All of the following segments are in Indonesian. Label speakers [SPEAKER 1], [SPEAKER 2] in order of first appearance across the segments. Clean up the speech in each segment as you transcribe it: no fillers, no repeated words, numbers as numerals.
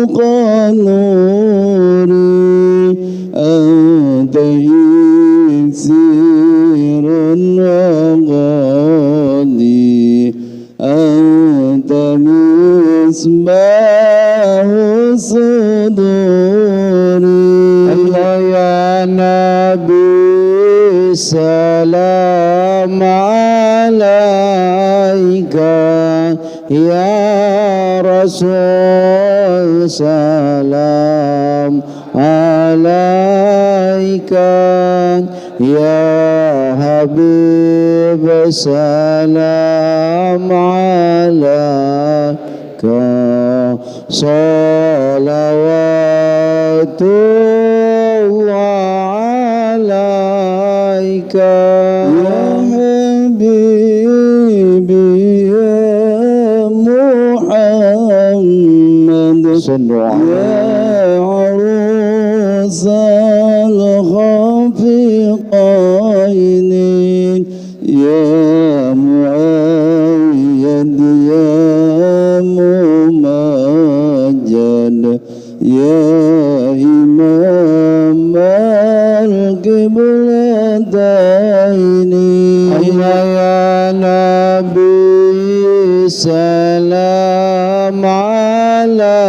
[SPEAKER 1] فوق نوري أنت إكسير وغالي أنت مصباح صدوري الله يا نبي سلام عليك يا رسول سلام عليك يا حبيب سلام عليك صلوات الله عليك يا حبيبي يا محمد يا عروس الخفقين يا مؤيد يا ممجد يا إمام القبلتين يا نبي سلام عليك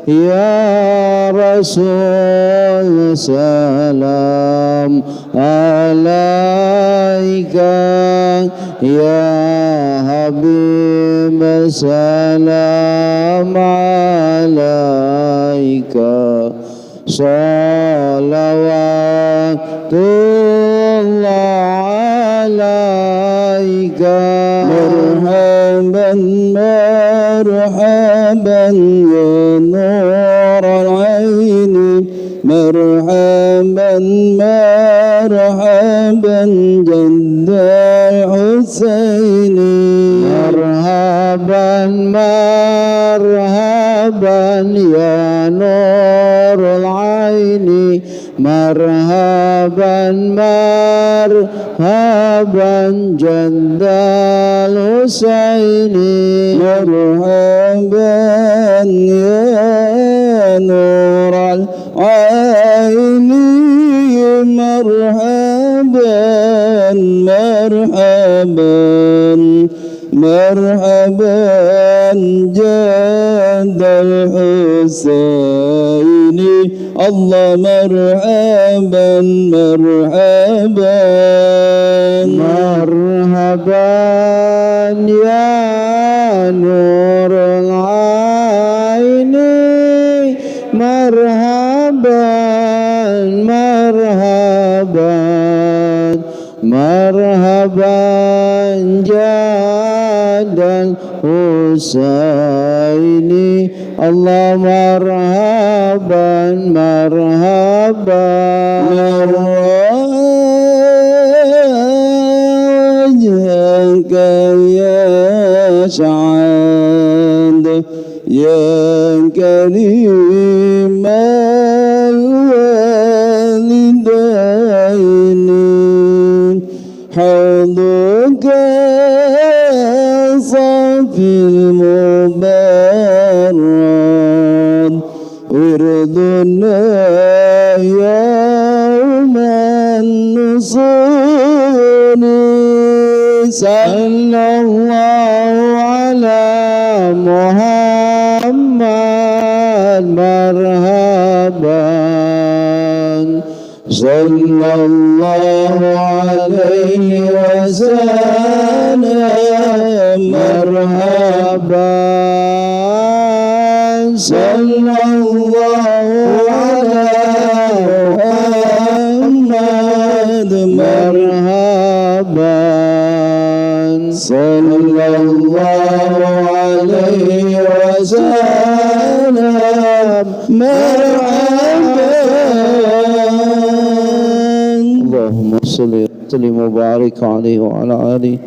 [SPEAKER 1] يا رسول سلام عليك يا حبيب سلام عليك صلوات الله عليك مرحبا مرحبا يا نور العين مرحبا مرحبا جد الحسين مرحبا مرحبا يا نور العين مرحبا مرحبا جد الحسين مرحبا يا نور العين مرحبا مرحبا مرحبا جد الحسين الله مرحبا مرحبا مرحبا يا نور العين مرحبا مرحبا مرحبا جد الحسين الله مرحبا مرحبا وجهك يا سعد يا كريم الوالدين حوضك صافي المبارك وردنا يوم النصور صلى الله على محمد مرحبا صلى الله عليه وسلم مرحبا صلى الله على محمد مرحبا صلى الله عليه وسلم مرحبا اللهم صل وسلم وبارك عليه وعلى آله.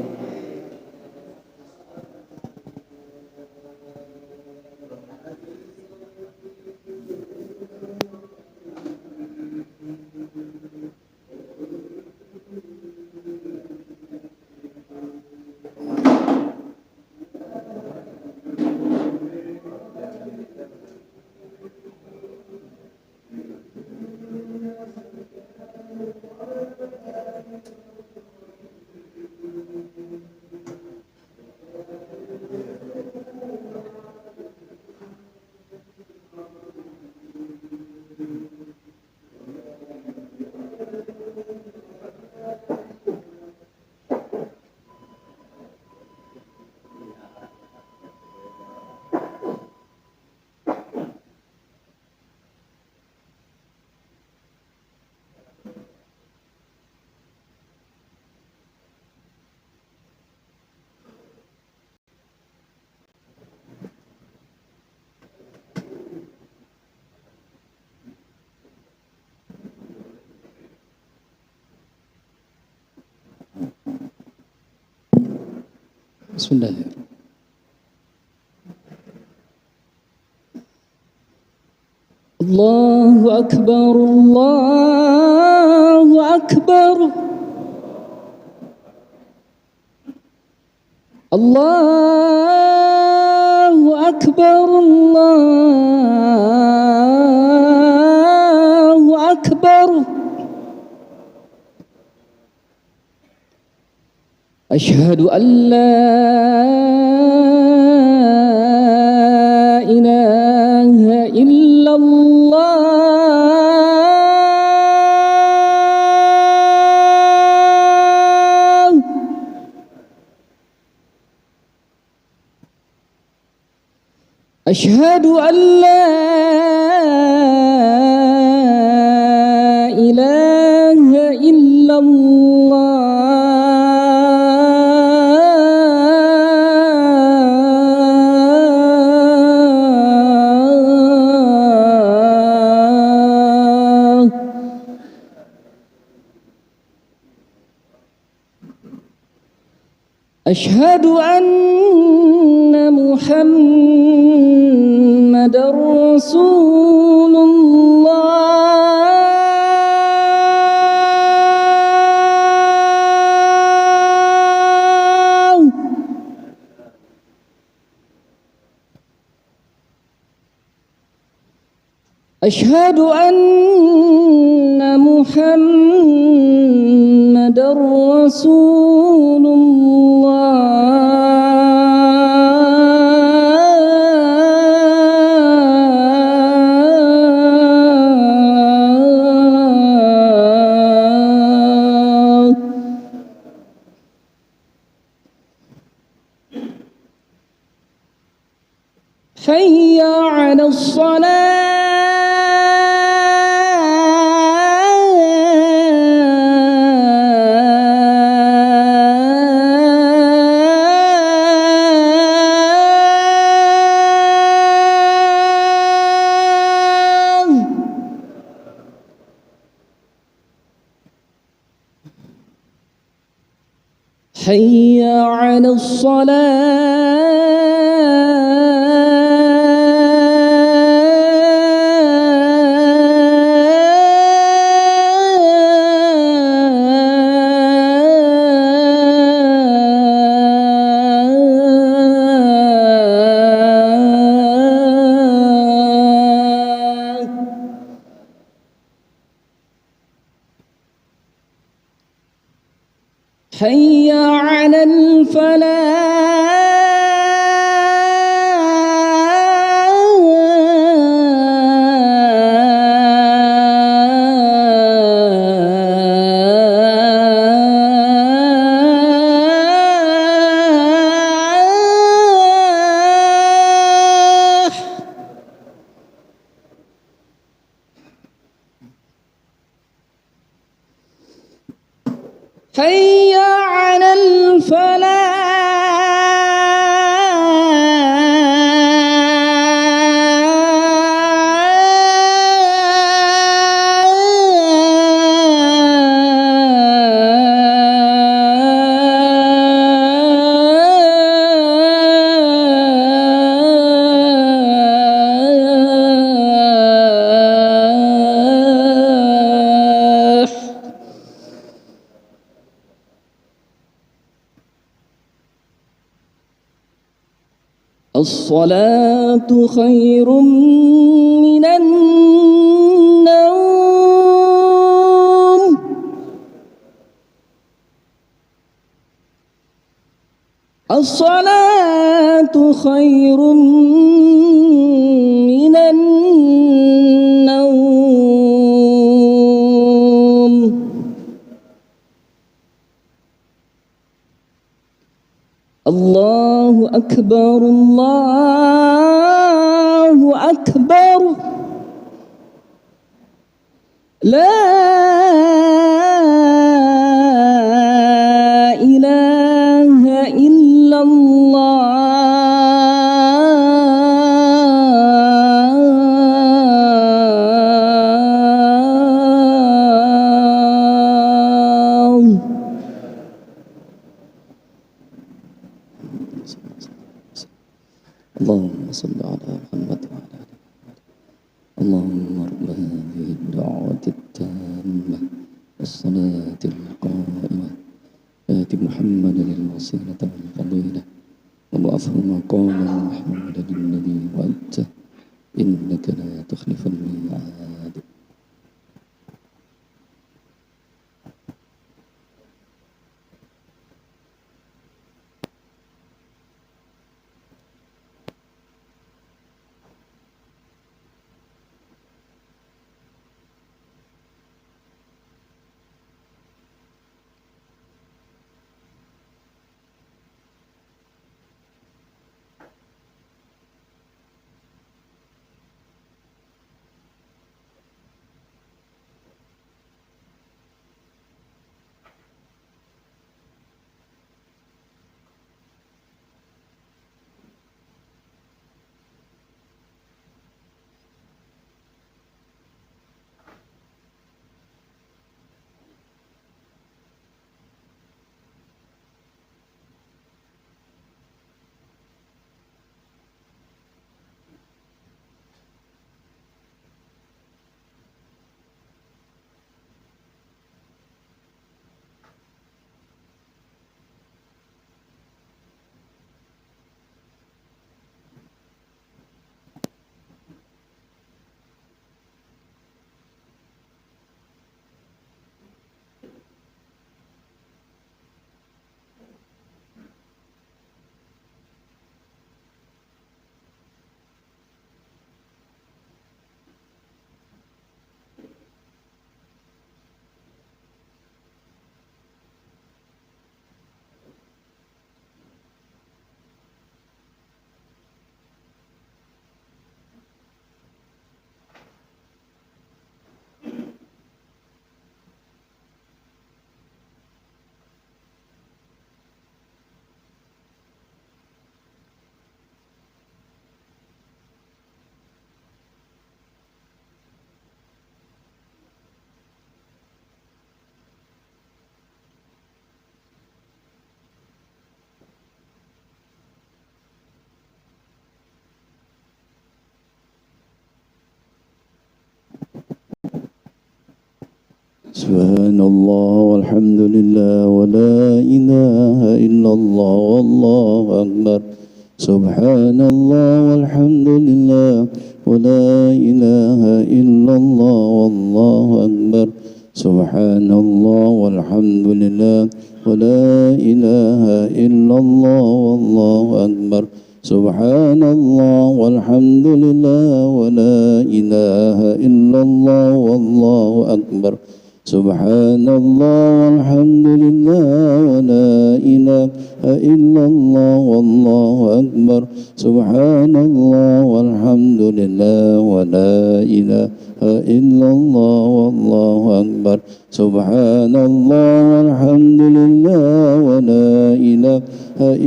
[SPEAKER 2] Bismillahirrahmanirrahim. Allahu Akbar, Allahu Akbar, Allahu Akbar, Allahu Akbar. Asyhadu an la ilaha illallah. Asyhadu an la ilaha illallah. Asyhadu anna Muhammadar Rasulullah. Asyhadu anna Muhammadar Rasulullah. Hayya 'alas shalah. حي على حي على الفلاح. حي على الصلاة خير من النوم. الصلاة خير من النوم. الله أكبر، الله أكبر، لا إله إلا الله.
[SPEAKER 3] صل على محمد وعلى آل محمد. اللهم رب هذه الدعوة التامة والصلاة القائمة آت محمدا الوسيلة والفضيلة وابعثه مقاما محمودا الذي وعدته إنك لا تخلف الميعاد. سبحان الله والحمد لله ولا إله إلا الله والله أكبر. سبحان الله والحمد لله ولا إله إلا الله والله أكبر. سبحان الله والحمد لله ولا إله إلا الله والله أكبر. سبحان الله والحمد لله ولا إله إلا الله والله أكبر. سبحان الله والحمد لله ولا إله إلا الله والله أكبر. سبحان الله والحمد لله ولا إله إلا الله والله أكبر. سبحان الله والحمد لله ولا إله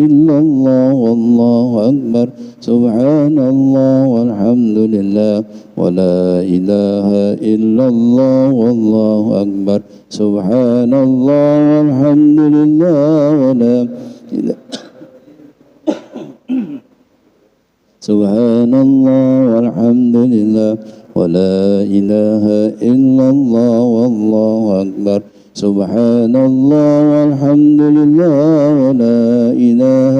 [SPEAKER 3] إلا الله والله أكبر. سبحان الله والحمد لله ولا إله إلا الله والله أكبر. سبحان الله والحمد لله ولا إله سبحان الله والحمد لله ولا إله إلا الله والله أكبر. سبحان الله والحمد لله ولا إله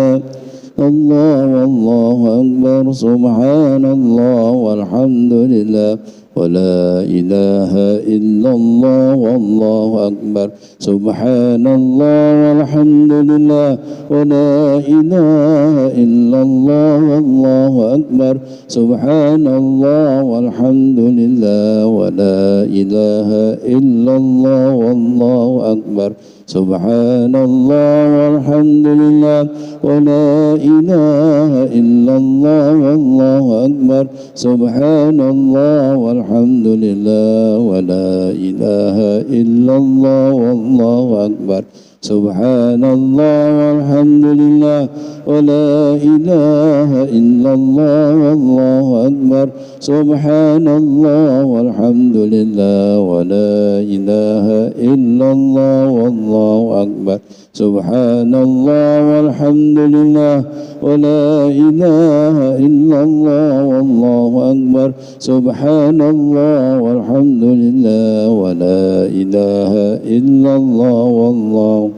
[SPEAKER 3] الله والله أكبر. سبحان الله والحمد لله ولا إله إلا الله والله أكبر. سبحان الله والحمد لله ولا إله إلا الله والله أكبر. سبحان الله والحمد لله ولا إله إلا الله والله أكبر. سبحان الله والحمد لله ولا إله إلا الله والله أكبر. سبحان الله والحمد لله ولا إله إلا الله والله أكبر. سبحان الله والحمد لله ولا إله إلا الله والله أكبر سبحان الله والحمد لله ولا إله إلا الله والله أكبر سبحان الله والحمد لله ولا إله إلا الله والله أكبر سبحان الله والحمد لله ولا إله إلا الله والله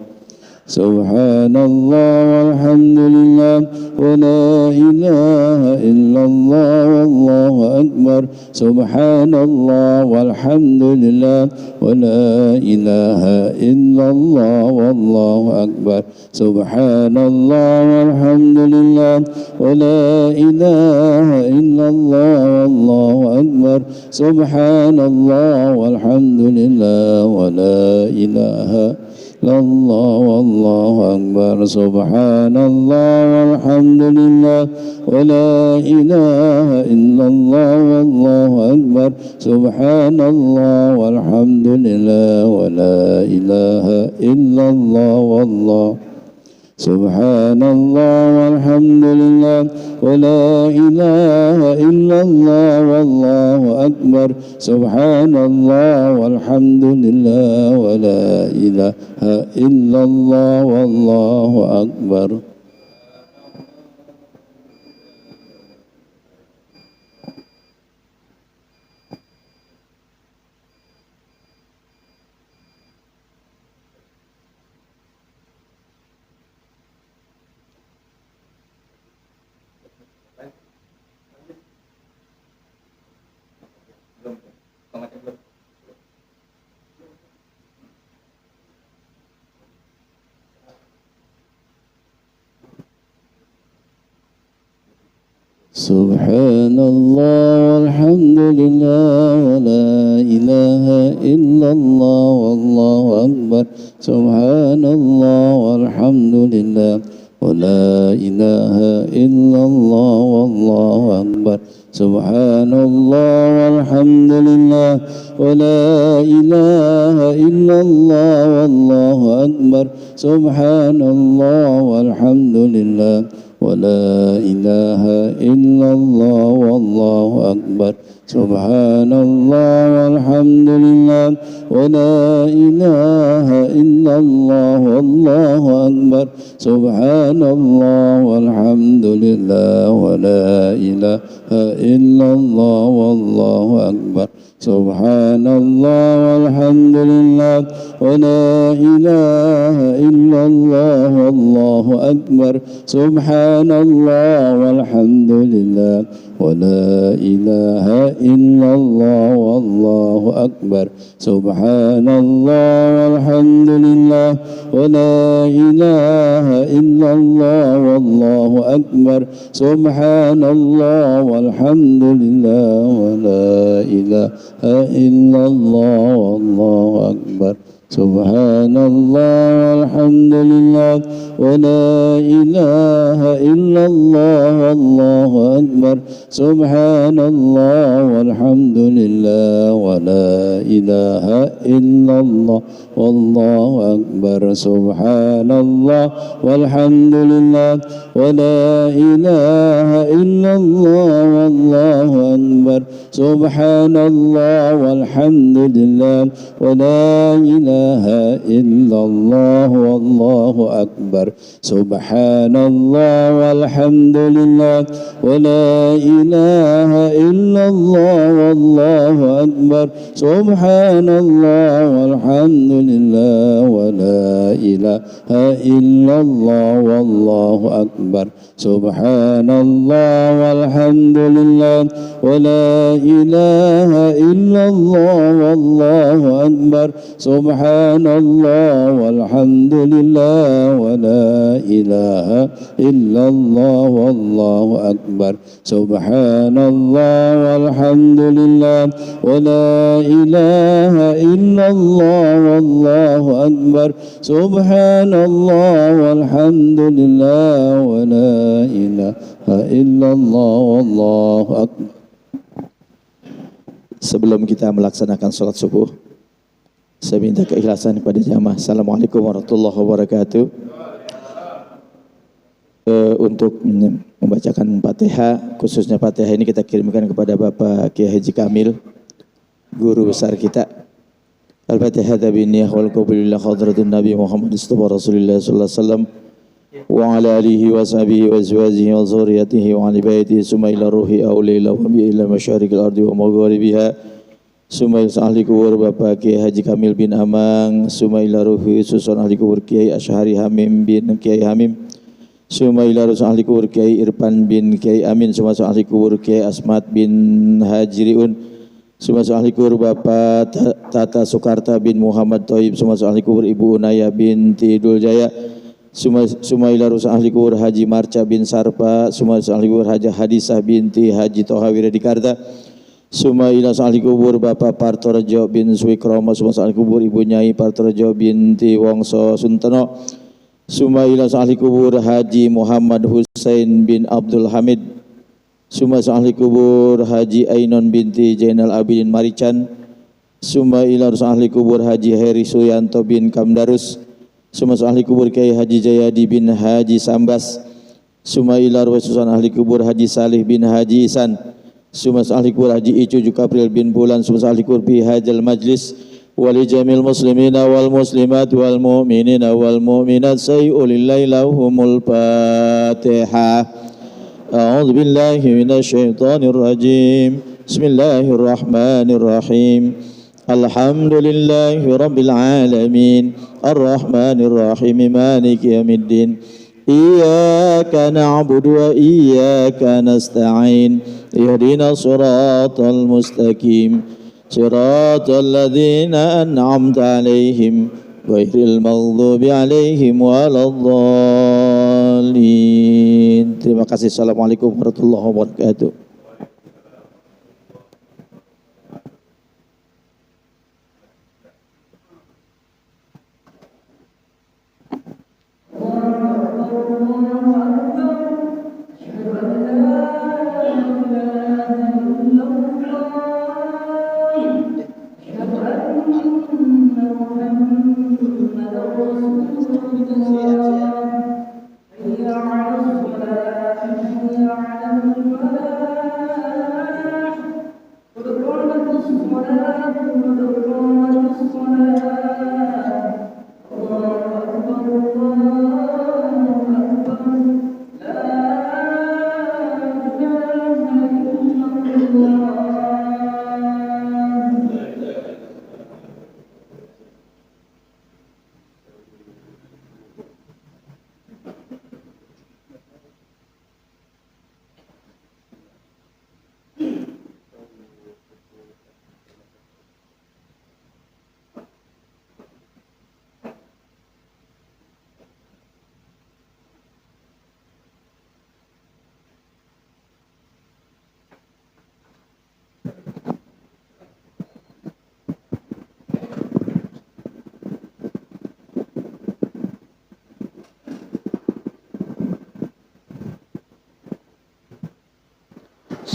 [SPEAKER 3] سبحان الله والحمد لله ولا إله إلا الله والله أكبر سبحان الله والحمد لله ولا إله إلا الله والله أكبر سبحان الله والحمد لله ولا إله إلا الله والله أكبر سبحان الله والحمد لله ولا إله إلا الله والله أكبر سبحان الله والحمد لله ولا إله إلا الله والله أكبر سبحان الله والحمد لله ولا إله إلا الله والله سبحان الله والحمد لله ولا إله إلا الله والله أكبر سبحان الله والحمد لله ولا إله إلا الله والله أكبر سبحان الله والحمد لله ولا إله إلا الله والله أكبر سبحان الله والحمد لله ولا إله إلا الله والله أكبر سبحان الله والحمد لله ولا إله إلا الله والله أكبر سبحان الله والحمد لله ولا إله إلا الله والله أكبر سبحان الله والحمد لله ولا إله إلا الله والله أكبر سبحان الله والحمد لله ولا إله إلا الله والله أكبر سبحان الله والحمد لله ولا إله إلا الله والله أكبر سبحان الله والحمد لله ولا إله إلا الله والله أكبر سبحان الله والحمد لله ولا إله إلا الله والله أكبر سبحان الله والحمد لله ولا إله إلا الله والله أكبر سبحان الله والحمد لله ولا إله إلا الله والله أكبر سبحان الله والحمد لله ولا إله إلا الله والله أكبر سبحان الله والحمد لله ولا إله إلا الله والله أكبر سبحان الله والحمد لله ولا إله إلا الله والله أكبر سبحان الله والحمد لله ولا إله إلا الله والله أكبر سبحان الله والحمد لله ولا إله إلا الله والله أكبر سبحان الله والحمد لله ولا إله إلا الله والله أكبر سبحان الله والحمد لله ولا إله إلا الله والله أكبر سبحان الله والحمد لله ولا إله إلا الله والله أكبر سبحان الله والحمد لله ولا إله إلا الله والله أكبر.
[SPEAKER 4] Sebelum kita melaksanakan sholat subuh, Saya minta keikhlasan kepada jamaah. Assalamualaikum warahmatullahi wabarakatuh. Untuk membacakan Fatihah, khususnya Fatihah ini kita kirimkan kepada Bapak Kiai Haji Kamil, guru besar kita. Al-Fatihah binniyah wal qabulillah hadratin Nabi Muhammad Mustafa Rasulullah sallallahu alaihi wasallam wa ala alihi wa sahbihi wa azwajihi wa zurriyyatihi wa ali baitihi summa ila ruhi awliya wa bi ila masyariqil ardi wa magharibiha. Summa ila ahli kubur Bapak Kiai Haji Kamil bin Amang, summa ila ruhi susun ahli kubur Kiai Asyhari Hamim bin Kiai Hamim, summa ila rusul ahli kubur Kiai Irfan bin Kiai Amin, summa ahli kubur Kiai Asmat bin Hajriun, summa ahli kubur Bapak Tata Soekarta bin Muhammad Thaib, summa ahli kubur Ibu Unaya binti Dul Jaya, summa ila rusul ahli kubur Haji Marca bin Sarpa, summa ahli kubur Haji Hadisah binti Haji Toha Wiradikarta, summa ila ahli kubur Bapak Partorejo bin Suwikromo, summa ahli kubur Ibu Nyai Partorejo binti Wongso Suntono, summa ila ahli kubur Haji Muhammad Husain bin Abdul Hamid, summa ahli kubur Haji Ainon binti Jainal Abidin Marican, summa ila ahli kubur Haji Heri Suyanto bin Kamdarus, summa ahli kubur Kiai Haji Jayadi bin Haji Sambas, summa ila ahli kubur Haji Salih bin Haji Isan, summa ahli kubur Haji Icu Jukapril bin Bulan, summa ahli kubur Bi Hajal Majlis wali jamil muslimina wal muslimat wal mu'minina wal mu'minat sayyulillahi lahumul Fatihah. A'udzu billahi minasy syaithanir rajim. Bismillahirrahmanirrahim. Alhamdulillahi rabbil alamin. Arrahmanir rahim. Maliki yaumiddin. Iyyaka na'budu wa iyyaka nasta'in. Ihdinas siratal mustaqim. Siratal ladzina an'amta 'alaihim ghairil maghdubi 'alaihim waladdallin. Terima kasih. Assalamualaikum warahmatullahi wabarakatuh.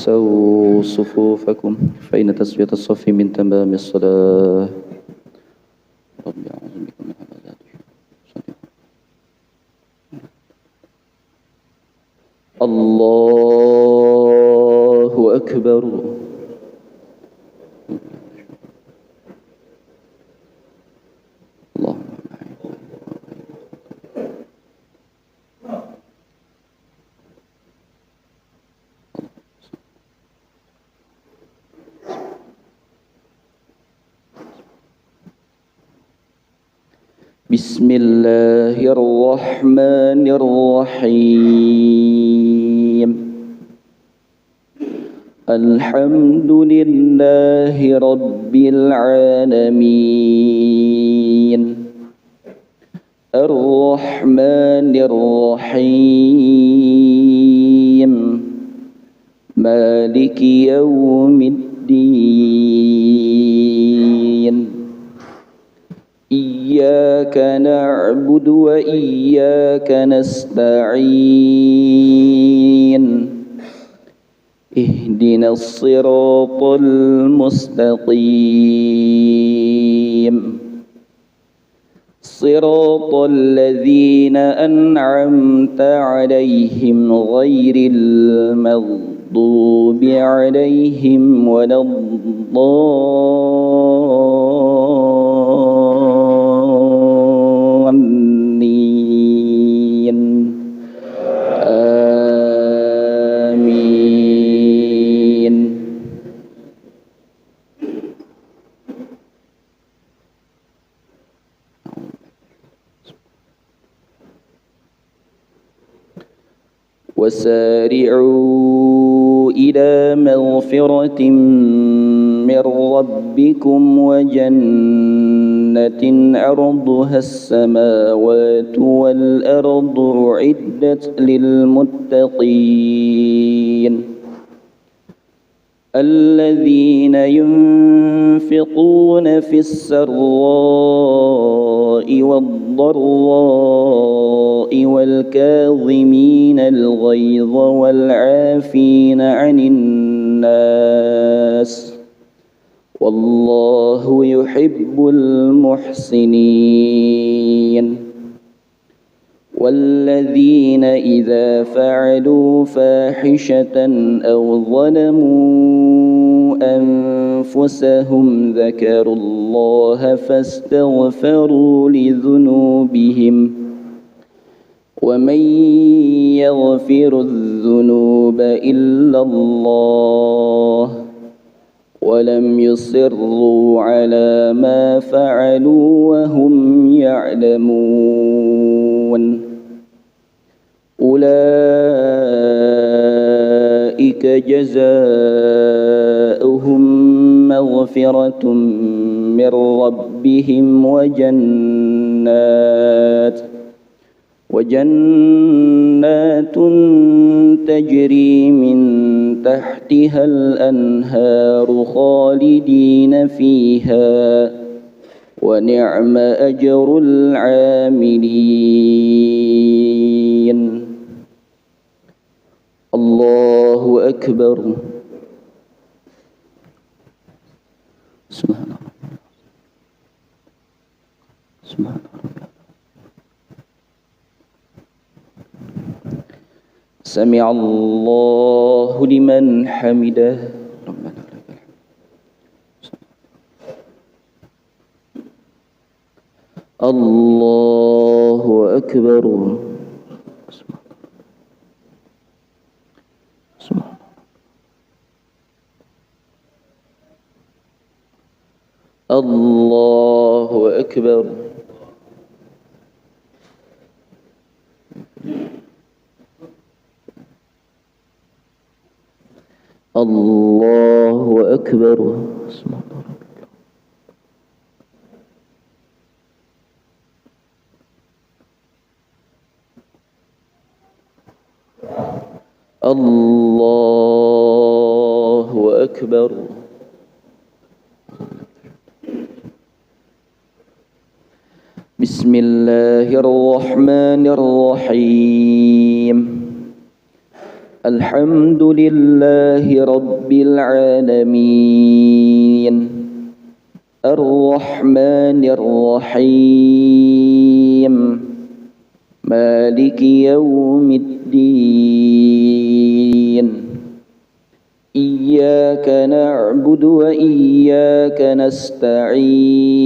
[SPEAKER 5] سووا صفوفكم فإن تسوية الصف من تمام الصلاة. رب أعوذ بك من همزات الشياطين. الله أكبر. بسم الله الرحمن الرحيم. الحمد لله رب العالمين. الرحمن الرحيم. مالك يوم الدين. إياك نعبد وإياك نستعين. اهدنا الصراط المستقيم. صراط الذين أنعمت عليهم غير المغضوب عليهم ولا الضالين آمين. وسارعوا إلى مغفرة من ربكم وجنة عرضها السماوات والأرض أعدت للمتقين الذين ينفقون في السراء والضراء والكاظمين الغيظ والعافين عن الناس والله يحب المحسنين. والذين إذا فعلوا فاحشة أو ظلموا أنفسهم ذكروا الله فاستغفروا لذنوبهم ومن يغفر الذنوب إلا الله ولم يصروا على ما فعلوا وهم يعلمون. أولئك جزاؤهم مغفرة من ربهم وجنات تجري من تحتها الأنهار خالدين فيها ونعم أجر العاملين. الله أكبر. سبحان الله. سبحان الله. سمع الله لمن حمده. ربنا لك الحمد. الله أكبر. الله أكبر. الله أكبر. الله أكبر. بسم الله الرحمن الرحيم. الحمد لله رب العالمين الرحمن الرحيم مالك يوم الدين إياك نعبد وإياك نستعين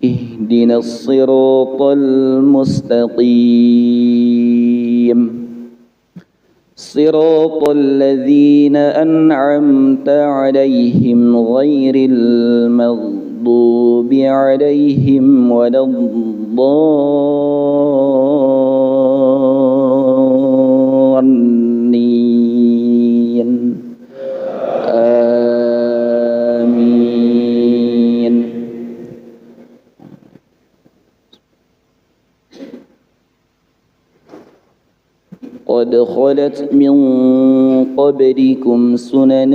[SPEAKER 5] اهدنا الصراط المستقيم صراط الذين أنعمت عليهم غير المغضوب عليهم ولا الضالين آمين. قد خلت من قبلكم سنن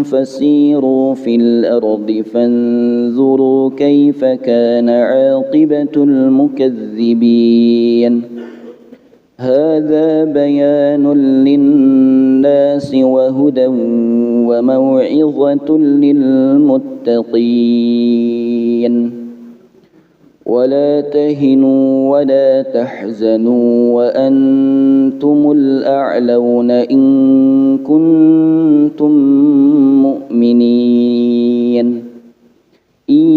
[SPEAKER 5] فسيروا في الأرض فانظروا كيف كان عاقبة المكذبين. هذا بيان للناس وهدى وموعظة للمتقين. ولا تهنوا ولا تحزنوا وأنتم الأعلون إن كنتم مؤمنين إن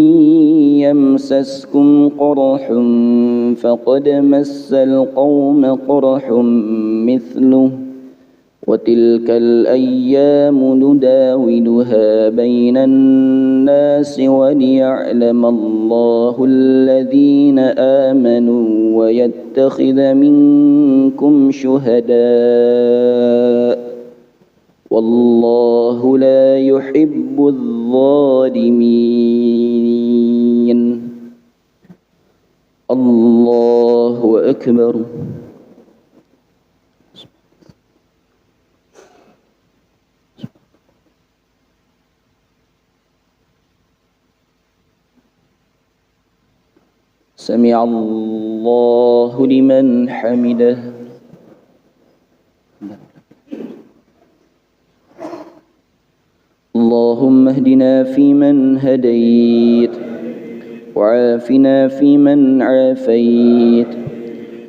[SPEAKER 5] يمسسكم قرح فقد مس القوم قرح مثله وتلك الأيام نداولها بين الناس وليعلم الله الذين آمنوا ويتخذ منكم شهداء والله لا يحب الظالمين. الله أكبر. سمع الله لمن حمده. اللهم اهدنا فيمن هديت وعافنا فيمن عافيت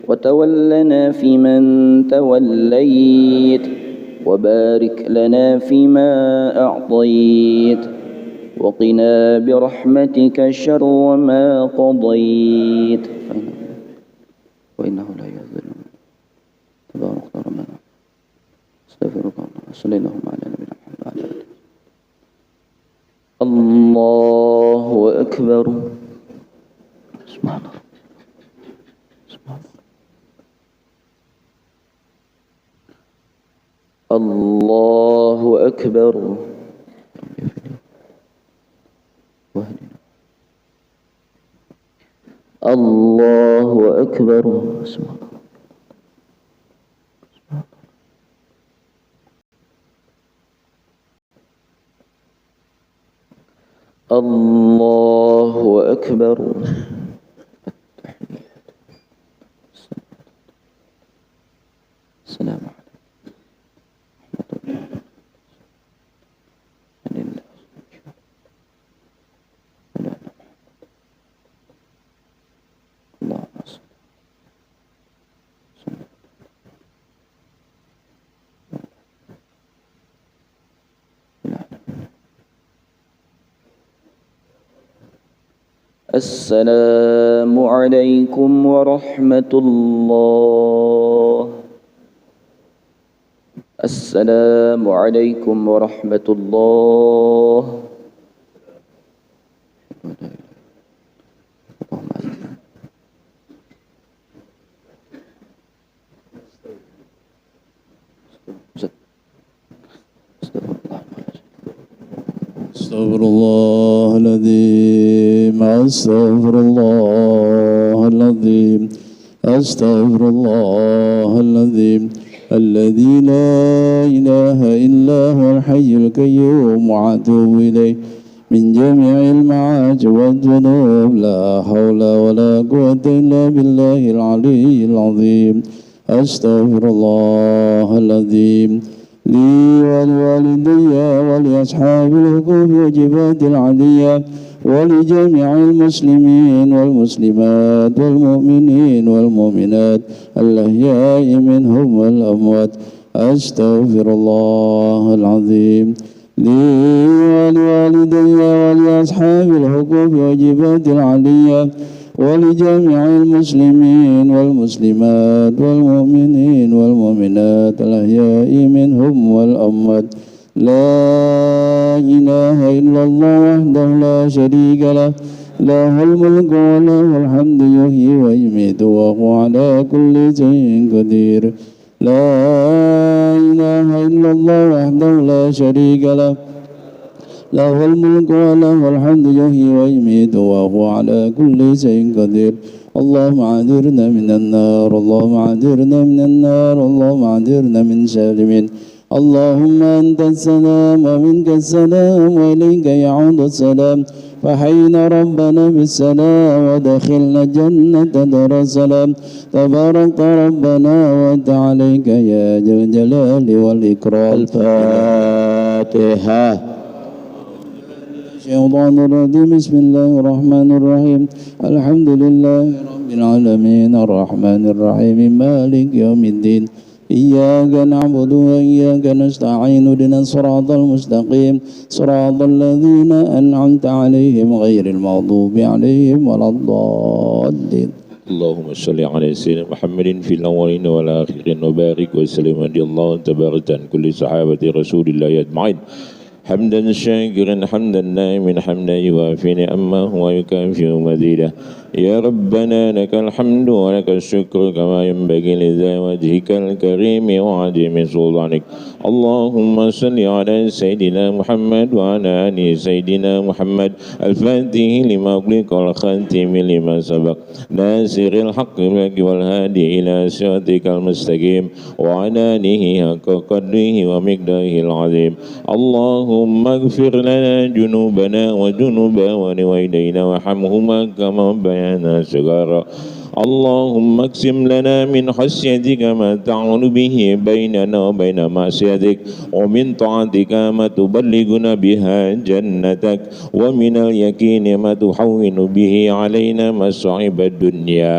[SPEAKER 5] وتولنا فيمن توليت وبارك لنا فيما أعطيت وقنا برحمتك شر ما قضيت وإنه لا يذل تبارك ربنا. استغفرك صلى الله على نبينا محمد وعلى آله. الله أكبر. سبحان الله. سبحان الله. الله أكبر. الله أكبر. سبحان الله. الله أكبر. السلام عليكم. السلام عليكم ورحمة الله. السلام عليكم ورحمة الله.
[SPEAKER 3] أستغفر الله العظيم. أستغفر الله العظيم. أستغفر الله العظيم الذي لا إله إلا هو الحي القيوم وأتوب إليه من جميع المعاصي والذنوب. لا حول ولا قوة إلا بالله العلي العظيم. أستغفر الله العظيم لي ولوالدي ولأصحاب الحقوق والواجبات العادية ولجميع المسلمين والمسلمات والمؤمنين والمؤمنات الأحياء منهم والأموات. أستغفر الله العظيم لي ولوالدي ولأصحاب الحقوق والواجبات العادية ولجميع المسلمين والمسلمات والمؤمنين والمؤمنات الأحياء منهم والأموات. لا إله إلا الله وحده لا شريك له له الملك وله الحمد يحيي ويميت وهو على كل شيء قدير. لا إله إلا الله وحده لا شريك له له الملك وله الحمد يحيي ويميت وهو على كل شيء قدير. اللهم عذرنا من النار. اللهم عذرنا من النار. اللهم عذرنا من الظالمين. اللهم أنت السلام ومنك السلام وإليك يعود السلام. فحينا ربنا بالسلام ودخلنا جنة دار السلام. تبارك ربنا وتعاليك يا ذا الجلال والإكرام.
[SPEAKER 4] الفاتحة.
[SPEAKER 3] الشيطان الرجيم بسم الله الرحمن الرحيم الحمد لله رب العالمين الرحمن الرحيم مالك يوم الدين إياك نعبد وإياك نستعين اهدنا الصراط المستقيم صراط الذين أنعمت عليهم غير المغضوب عليهم ولا الضالين
[SPEAKER 6] اللهم صل على سيدنا محمد في الأولين والآخرين وبارك وسلم رضي الله تبارك عن كل صحابة رسول الله أجمعين حمدا شاكرا حمدا نائما حمدا يوافي نعمه ويكافئ مزيده يا ربنا لك الحمد ولك الشكر كما ينبغي لذات وجهك الكريم وعظيم سلطانك اللهم صل على سيدنا محمد وعلى آل سيدنا محمد الفاتح لما أغلق والخاتم لما سبق ناصر الحق بالحق والهادي إلى صراطك المستقيم وعلى آله حق قدره ومقداره العظيم اللهم اغفر لنا ذنوبنا وذنوب والدينا وارحمهما كما بيانا صغارا اللهم اقسم لنا من خشيتك ما تعون به بيننا وبين معصيتك ومن طاعتك ما تبلغنا بها جنتك ومن اليقين ما تحول به علينا مصائب الدنيا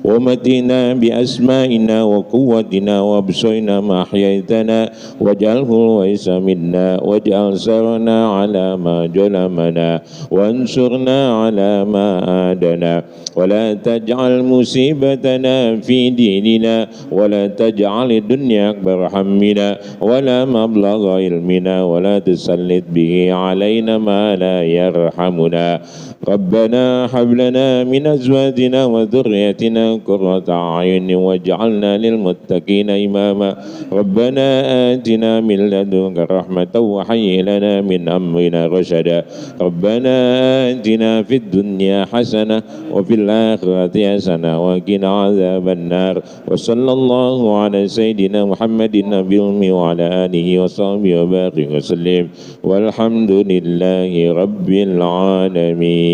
[SPEAKER 6] ومتنا بأسمائنا وقوتنا وابصرنا ما أحييتنا واجعله الوارث منا واجعل ثأرنا على ما ظلمنا وانصرنا على ما عادنا ولا تجعل مصيبتنا في ديننا ولا تجعل الدنيا أكبر همنا ولا مبلغ علمنا ولا تسلط به علينا ما لا يرحمنا ربنا هب لنا من أزواجنا وذريتنا قرة أعين واجعلنا للمتقين إماما ربنا آتنا من لدنك رحمة وهيئ لنا من أمرنا رشدا ربنا آتنا في الدنيا حسنة وفي الآخرة حسنة وقنا عذاب النار وصلى الله على سيدنا محمد النبي الأمي وعلى آله وصحبه وبارك وسلم والحمد لله رب العالمين.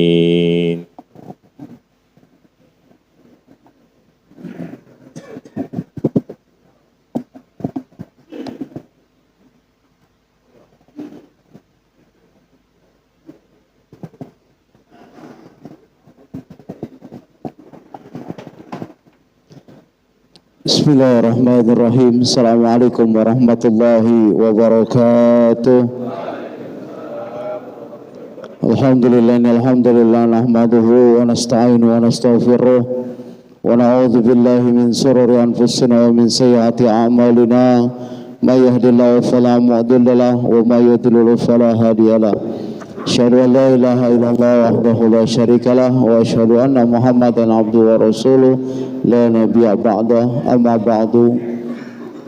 [SPEAKER 1] Bismillahirrahmanirrahim. Assalamualaikum warahmatullahi wabarakatuh. Alhamdulillah nahmaduhu wa nasta'inu wa nastaghfiruh wa na'udzu billahi min shururi anfusina wa min sayyiati a'malina may yahdihillahu fala mudilla lahu wa may yudlil fala hadiya lahu asyhadu an la ilaha illallah wahdahu la syarika lahu wa asyhadu anna muhammadan abduhu wa rasuluh la nabiyya ba'da amma ba'du.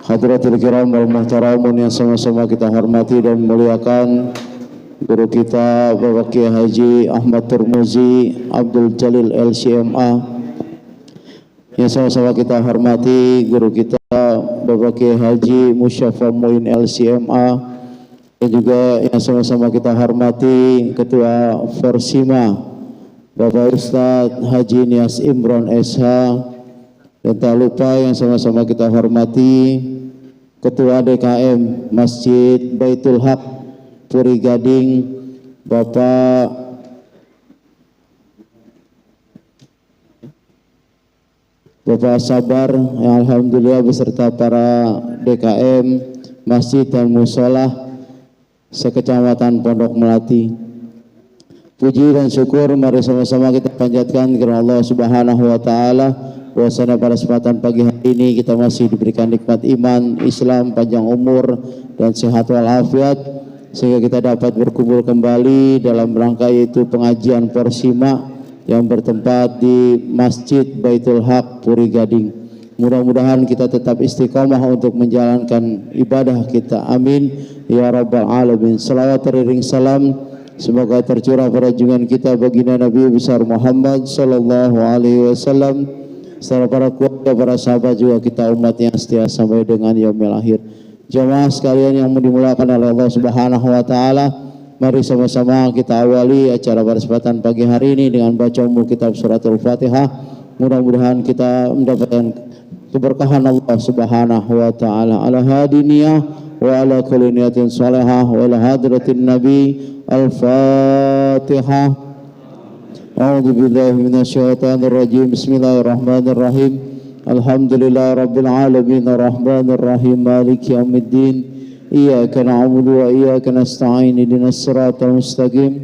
[SPEAKER 1] Hadratul kiram wal muhtaramun yang sama-sama kita hormati dan muliakan guru kita Bapak Kiai Haji Ahmad Turmuzi Abdul Jalil LCMA, yang sama-sama kita hormati guru kita Bapak Kiai Haji Musyafa Muin LCMA, dan juga yang sama-sama kita hormati Ketua Forsima Bapak Ustadz Haji Nias Imron SH, dan tak lupa yang sama-sama kita hormati Ketua DKM Masjid Baitul Haq Puri Gading Bapak Sabar, yang alhamdulillah beserta para DKM Masjid dan Musola sekecamatan Pondok Melati. Puji dan syukur mari sama-sama kita panjatkan kepada Allah Subhanahu wa taala, bahwasanya pada kesempatan pagi hari ini kita masih diberikan nikmat iman, Islam, panjang umur dan sehat walafiat, sehingga kita dapat berkumpul kembali dalam rangka yaitu pengajian Persima yang bertempat di Masjid Baitul Haq Puri Gading. Mudah-mudahan kita tetap istiqamah untuk menjalankan ibadah kita. Amin ya rabbal alamin. Salawat teriring salam semoga tercurah pada junjungan kita baginda Nabi besar Muhammad sallallahu alaihi wasallam, serta para keluarga, para sahabat, juga kita umat yang setia sampai dengan yaumil akhir. Jamaah sekalian yang dimuliakan oleh Allah Subhanahu wa taala, mari sama-sama kita awali acara pada kesempatan pagi hari ini dengan baca umum kitab suratul Fatihah. Mudah-mudahan kita mendapatkan keberkahan Allah Subhanahu wa taala. Ala hadiniyah wa ala kulli niyatin salihah wa ala hadratin nabi. Al-Fatihah. Al-Fatihah. A'udzu billahi minasyaitonir rajim. Bismillahirrahmanirrahim. Alhamdulillahi rabbil alamin arrahmanir rahim maliki yaumiddin. Iyyaka na'budu wa iyyaka nasta'in ihdinas siratal mustaqim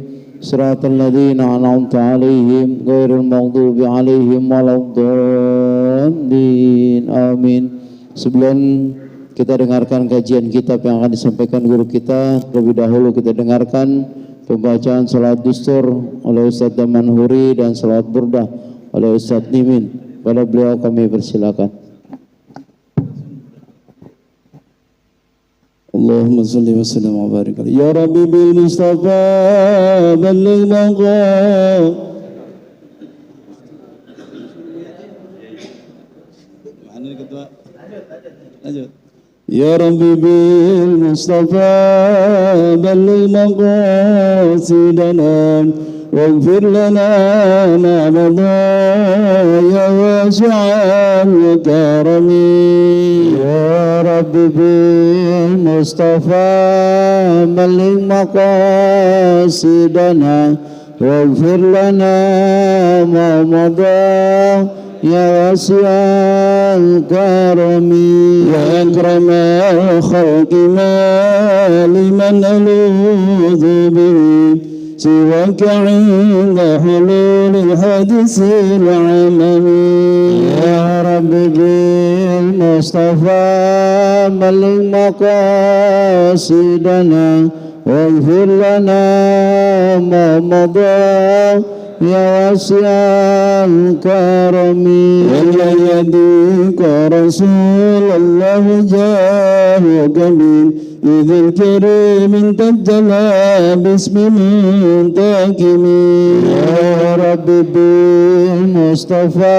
[SPEAKER 1] siratal ladzina an'amta 'alaihim ghairil maghdubi 'alaihim waladdallin. Amin. Sebelum kita dengarkan kajian kitab yang akan disampaikan guru kita, terlebih dahulu kita dengarkan pembacaan salat dustur oleh Ustaz Damanhuri dan salat burdah oleh Ustaz Nimin. Pada beliau kami persilakan.
[SPEAKER 3] Allahumma salli wa sallim wa barik alaihi. Ya Rabbi bil Mustafa balligh maqam. Mana ni ketua? Lanjut. Ya Rabbi bil Mustafa balligh maqasidana waghfir lana ma madha ya wasi'al karami.
[SPEAKER 1] Ya Rabbi bil Mustafa balligh maqasidana waghfir lana ma madha ya wasi'al karami.
[SPEAKER 3] Ya akramal khalqi ma liman aludhu bihi siwaka 'inda hulul hadisil 'amami.
[SPEAKER 1] Ya Rabbi bil Mustafa balligh maqasidana waghfir lana ma madha ya wasi'al karami.
[SPEAKER 3] Ya yadika Rasulullah jahuka min idhil karim tajjala bismi muntakimi.
[SPEAKER 1] Ya Rabbi bil Mustafa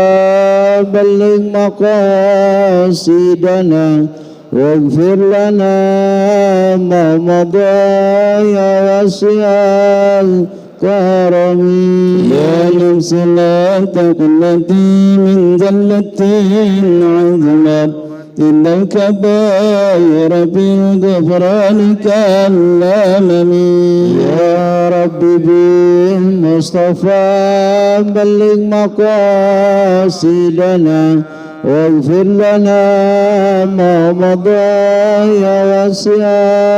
[SPEAKER 1] balligh maqasidana waghfir lana ma madha ya wasi'al karami.
[SPEAKER 3] Ya nafsilata kullati min zallatin azmat إلا الكبائر في الغفران كالأممي.
[SPEAKER 1] يا ربي بالمصطفى بلغ مقاصدنا واغفر لنا ما مضى يا واسع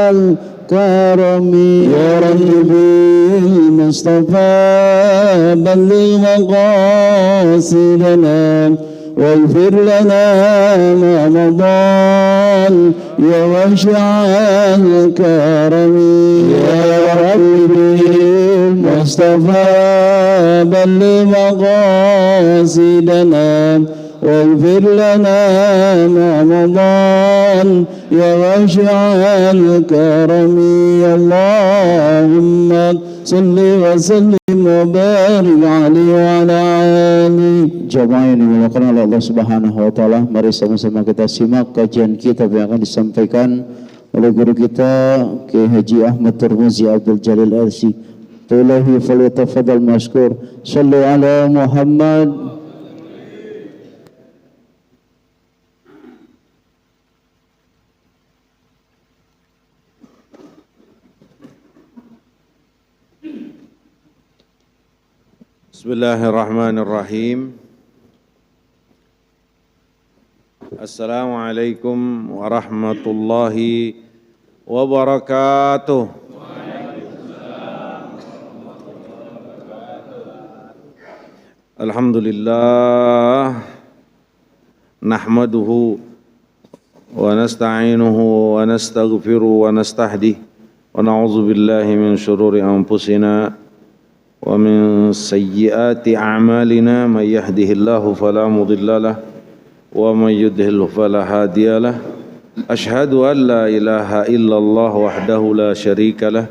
[SPEAKER 1] الكرم.
[SPEAKER 3] يا ربي بالمصطفى بلغ مقاصدنا واغفر لنا ما مضى يا واسع الكرم.
[SPEAKER 1] يا ربي
[SPEAKER 3] بالمصطفى بلغ مقاصدنا واغفر لنا ما مضى يا واسع الكرم. اللهم صل وسلم وبارك عليه وعلى آله.
[SPEAKER 1] Jamaah yang dimuliakan oleh Allah Subhanahu wa taala, mari sama-sama kita simak kajian kitab yang akan disampaikan oleh guru kita Kiai Haji Ahmad Turmuzi Abdul Jalil Arsi. Tulahi falyatafadhal mashkur. Shallu ala Muhammad.
[SPEAKER 7] Bismillahirrahmanirrahim. Assalamualaikum warahmatullahi wabarakatuh. Alhamdulillah, nahmaduhu wa nasta'inuhu wa nastaghfiruhu wa nastahdihi wa na'udzu billahi min syururi anfusina wa min sayyiati a'malina may yahdihillahu fala mudilla lahu wa may yudlil fala hadiya lahu. Ashhadu an la ilaha illallah wahdahu la syarika lahu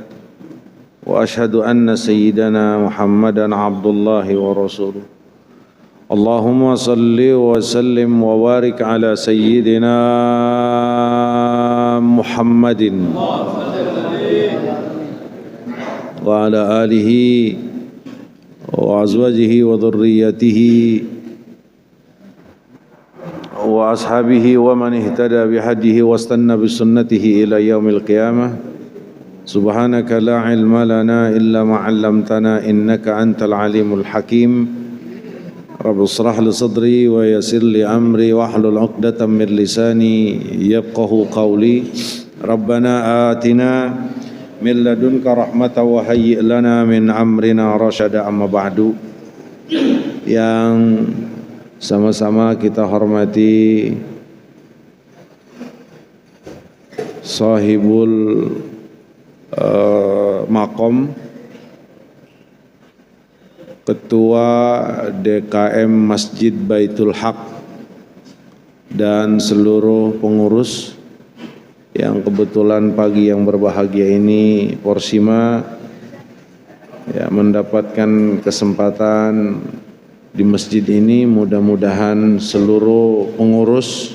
[SPEAKER 7] wa ashhadu anna sayyidana Muhammadan abdullahi wa rasuluh. Allahumma salli wa sallim wa barik ala sayyidina Muhammadin wa ala alihi wa azwajihi wa dhurriyyatihi wa ashabihi wa man ihtada bihadihi wa istanna bisunnatihi ila yaumil qiyamah. سبحانك لا علم لنا إلا ما علمتنا إنك أنت العليم الحكيم رب اشرح لي صدري ويسر لي أمري واحلل عقدة من لساني يفقه قولي ربنا آتنا من لدنك رحمة وهيئ لنا من أمرنا رشدا. Amma ba'du, yang sama-sama kita hormati sahibul Makom, Ketua DKM Masjid Baitul Haq, dan seluruh pengurus yang kebetulan pagi yang berbahagia ini Porsima ya mendapatkan kesempatan di masjid ini. Mudah-mudahan seluruh pengurus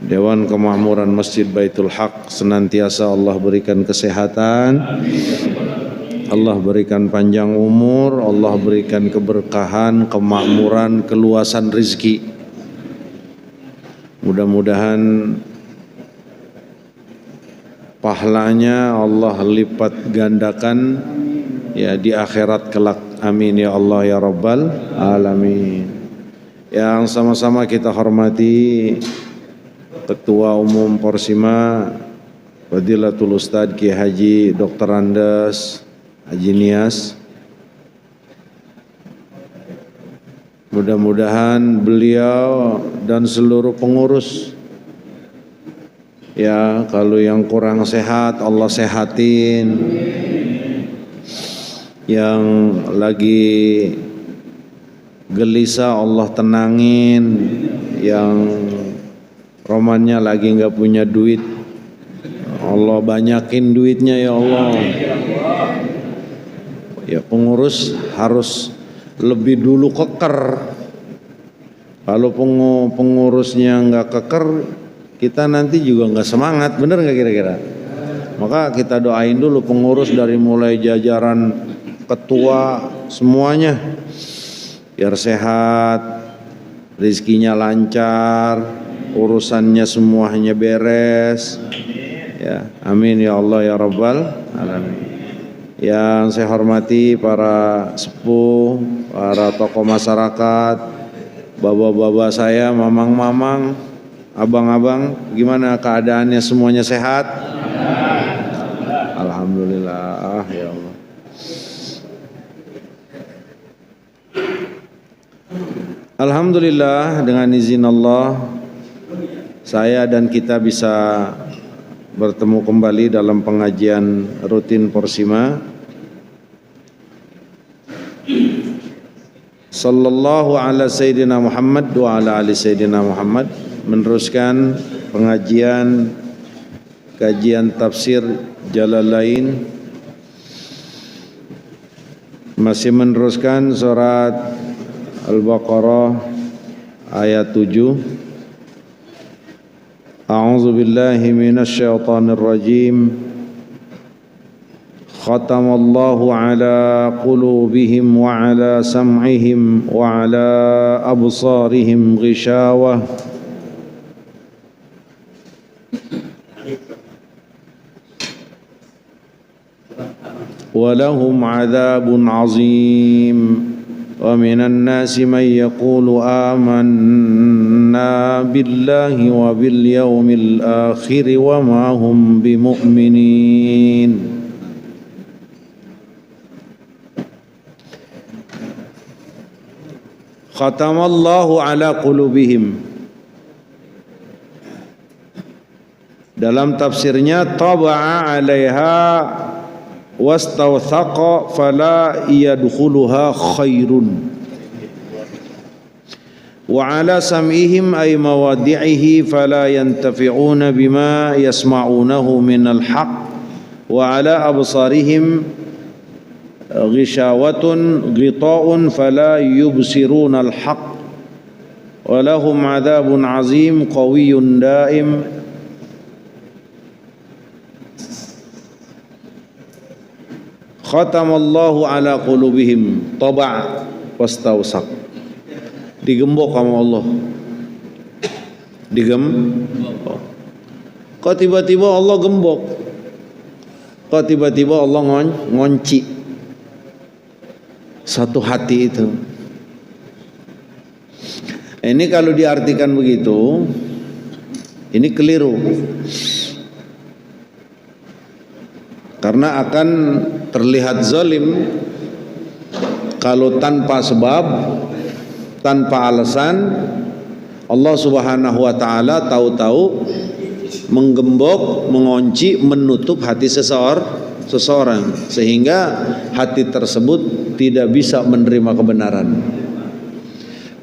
[SPEAKER 7] Dewan Kemakmuran Masjid Baitul Haq senantiasa Allah berikan kesehatan, Allah berikan panjang umur, Allah berikan keberkahan, kemakmuran, keluasan rizki. Mudah-mudahan pahalanya Allah lipat gandakan ya di akhirat kelak. Amin ya Allah ya Rabbal Alamin. Yang sama-sama kita hormati Ketua Umum Porsima Fadilatul Ustadz Kiai Haji Dr. Andes Haji Nias. Mudah-mudahan beliau dan seluruh pengurus ya, kalau yang kurang sehat Allah sehatin, yang lagi gelisah Allah tenangin, yang romannya lagi nggak punya duit Allah banyakin duitnya ya Allah. Ya pengurus harus lebih dulu keker. Kalau pengurusnya nggak keker, kita nanti juga nggak semangat, bener nggak kira-kira? Maka kita doain dulu pengurus dari mulai jajaran ketua semuanya biar sehat, rizkinya lancar, urusannya semuanya beres. Ya, amin ya Allah ya Rabbal Alamin. Yang saya hormati para sepuh, para tokoh masyarakat, bapak-bapak saya, mamang-mamang, abang-abang, gimana keadaannya, semuanya sehat? Alhamdulillah ya Allah. Alhamdulillah, dengan izin Allah saya dan kita bisa bertemu kembali dalam pengajian rutin Porsima. Sallallahu ala Sayyidina Muhammad wa ala ali Sayyidina Muhammad. Meneruskan pengajian kajian tafsir Jalalain, masih meneruskan surat Al-Baqarah ayat 7. A'udzu billahi minasy syaithanir rajim. Khatamallahu ala qulubihim wa ala sam'ihim wa ala absarihim ghishawah. ولهم عذاب عظيم ومن الناس من يقول آمنا بالله وباليوم الآخر وما هم بمؤمنين. ختم الله على قلوبهم. Dalam tafsirnya taba'a 'alaiha wastawthaqa fala yadkhuluha khairun wa ala sam'ihim ay mawadi'ihi fala yantafi'una bima yasma'unahu minal haqq wa ala absarihim ghishawatun ghita'un fala yubsiruna al haqq wa lahum 'adzabun 'azim qawiyyun da'im. Khatamallahu ala qulubihim taba' wastawsaq. Digembok sama Allah. Digembok. Kok tiba-tiba Allah gembok? Kok tiba-tiba Allah ngunci satu hati itu? Ini kalau diartikan begitu, ini keliru. Karena akan terlihat zalim kalau tanpa sebab, tanpa alasan Allah Subhanahu wa taala tahu-tahu menggembok, mengunci, menutup hati seseorang sehingga hati tersebut tidak bisa menerima kebenaran.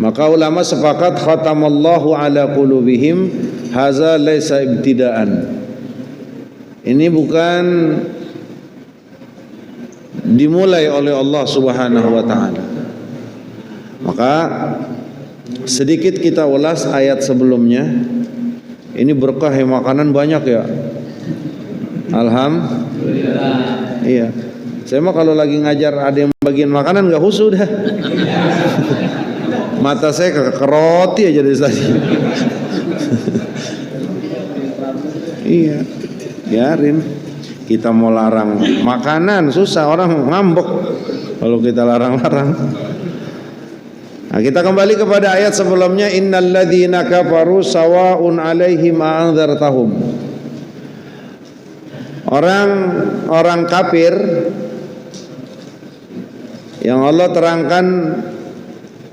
[SPEAKER 7] Maka ulama sepakat khatamallahu ala qulubihim haza laisa ibtidaan. Ini bukan dimulai oleh Allah Subhanahu wa taala. Maka sedikit kita ulas ayat sebelumnya. Ini berkah makanan banyak ya. Alhamdulillah. Iya. Saya mah kalau lagi ngajar ada yang bagian makanan enggak khusus dah. Mata saya ke roti aja dari tadi. Iya, biarin. Kita mau larang makanan susah, orang ngambek kalau kita larang-larang. Nah, kita kembali kepada ayat sebelumnya, innal ladzina kafaru sawaun 'alaihim a'andzartahum. Orang kafir yang Allah terangkan,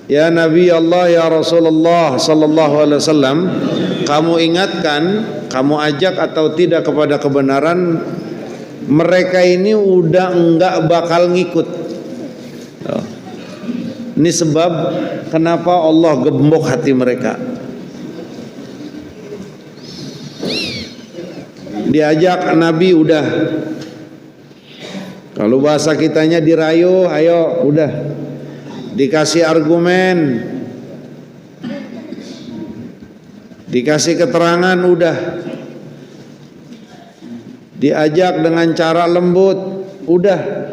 [SPEAKER 7] ya Nabi Allah, ya Rasulullah sallallahu alaihi wasallam, kamu ingatkan, kamu ajak atau tidak kepada kebenaran, mereka ini udah enggak bakal ngikut. Ini sebab kenapa Allah gembok hati mereka. Diajak Nabi udah, kalau bahasa kitanya dirayu, ayo udah. Dikasih argumen, dikasih keterangan udah, diajak dengan cara lembut udah.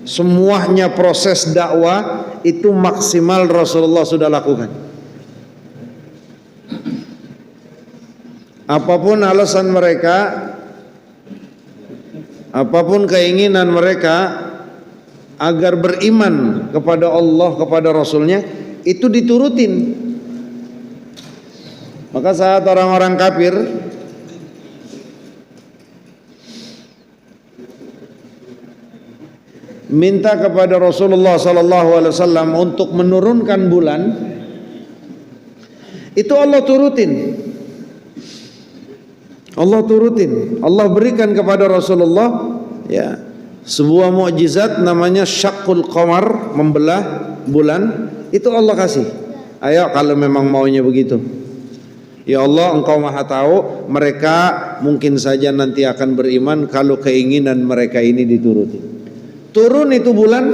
[SPEAKER 7] Semuanya proses dakwah itu maksimal Rasulullah sudah lakukan. Apapun alasan mereka, apapun keinginan mereka agar beriman kepada Allah, kepada Rasulnya, itu diturutin. Maka saat orang-orang kafir minta kepada Rasulullah SAW untuk menurunkan bulan, itu Allah turutin. Allah turutin. Allah berikan kepada Rasulullah ya sebuah mukjizat namanya syaqqul qamar, membelah bulan. Itu Allah kasih. Ayo kalau memang maunya begitu. Ya Allah, Engkau Maha tahu, mereka mungkin saja nanti akan beriman kalau keinginan mereka ini dituruti. Turun itu bulan.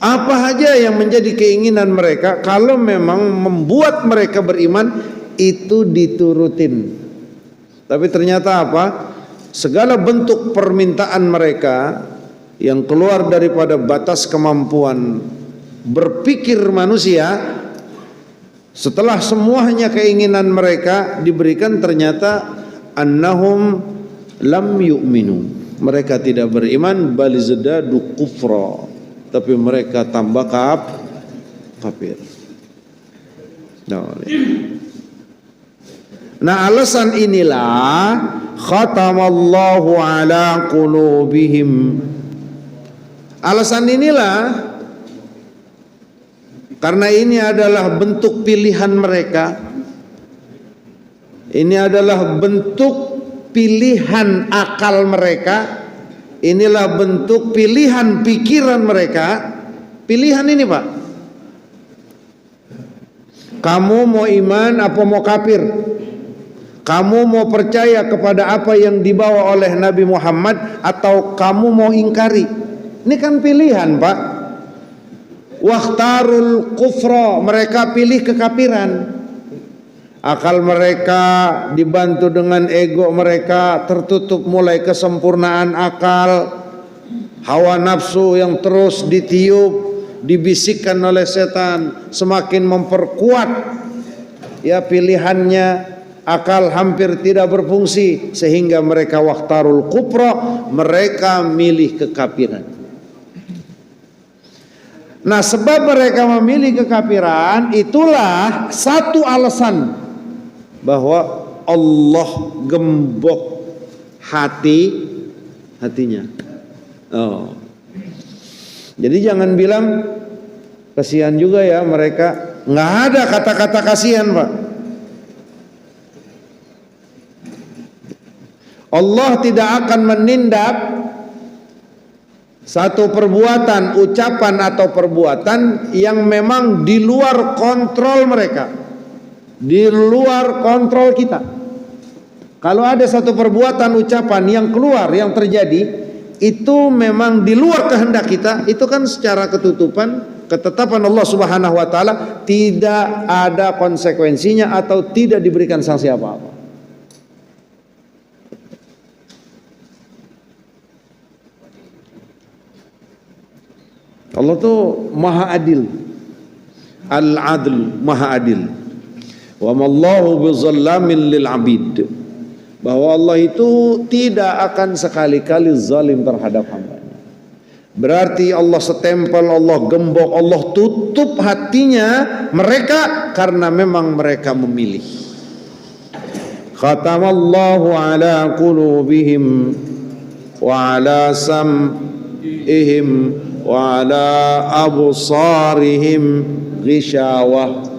[SPEAKER 7] Apa saja yang menjadi keinginan mereka, kalau memang membuat mereka beriman, itu diturutin. Tapi ternyata apa? Segala bentuk permintaan mereka yang keluar daripada batas kemampuan berpikir manusia, setelah semuanya keinginan mereka diberikan, ternyata annahum lam yu'minu, mereka tidak beriman, bal zadadu kufra, tapi mereka tambah kafir. Nah, alasan inilah khatamallahu ala qulubihim. Alasan inilah karena ini adalah bentuk pilihan mereka. Ini adalah bentuk pilihan akal mereka. Inilah bentuk pilihan pikiran mereka. Pilihan ini, Pak. Kamu mau iman apa mau kafir? Kamu mau percaya kepada apa yang dibawa oleh Nabi Muhammad atau kamu mau ingkari? Ini kan pilihan, Pak. Wakhtarul kufra, mereka pilih kekafiran. Akal mereka dibantu dengan ego mereka tertutup, mulai kesempurnaan akal, hawa nafsu yang terus ditiup, dibisikkan oleh setan, semakin memperkuat ya pilihannya. akal hampir tidak berfungsi, sehingga mereka waqtarul kufra, mereka milih kekafiran. Nah, sebab mereka memilih kekafiran, itulah satu alasan bahwa Allah gembok hatinya. Oh. Jadi jangan bilang kasihan juga ya mereka. Nggak ada kata-kata kasihan, Pak. Allah tidak akan menindak satu perbuatan, ucapan atau perbuatan yang memang di luar kontrol mereka, di luar kontrol kita. Kalau ada satu perbuatan, ucapan yang keluar, yang terjadi, itu memang di luar kehendak kita, itu kan secara ketutupan, ketetapan Allah Subhanahu wa taala, tidak ada konsekuensinya atau tidak diberikan sanksi apa-apa. Allah tuh maha adil, al-adl, maha adil. Wa mallahu bizallamin lil abid, bahwa Allah itu tidak akan sekali-kali zalim terhadap hambanya. Berarti Allah setempel, Allah gembok, Allah tutup hatinya mereka karena memang mereka memilih. Khatamallahu ala qulubihim wa ala sam'ihim wa ala absarihim ghishawah.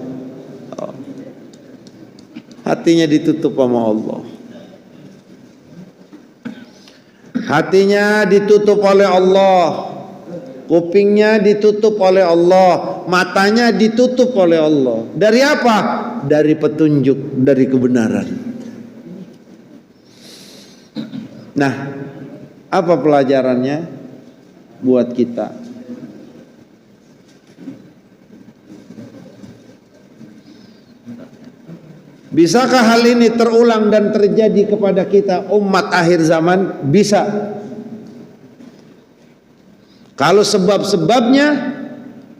[SPEAKER 7] Hatinya ditutup sama Allah. Hatinya ditutup oleh Allah, kupingnya ditutup oleh Allah, matanya ditutup oleh Allah. Dari apa? Dari petunjuk, dari kebenaran. Nah, apa pelajarannya buat kita? Bisakah hal ini terulang dan terjadi kepada kita umat akhir zaman? Bisa. Kalau sebab-sebabnya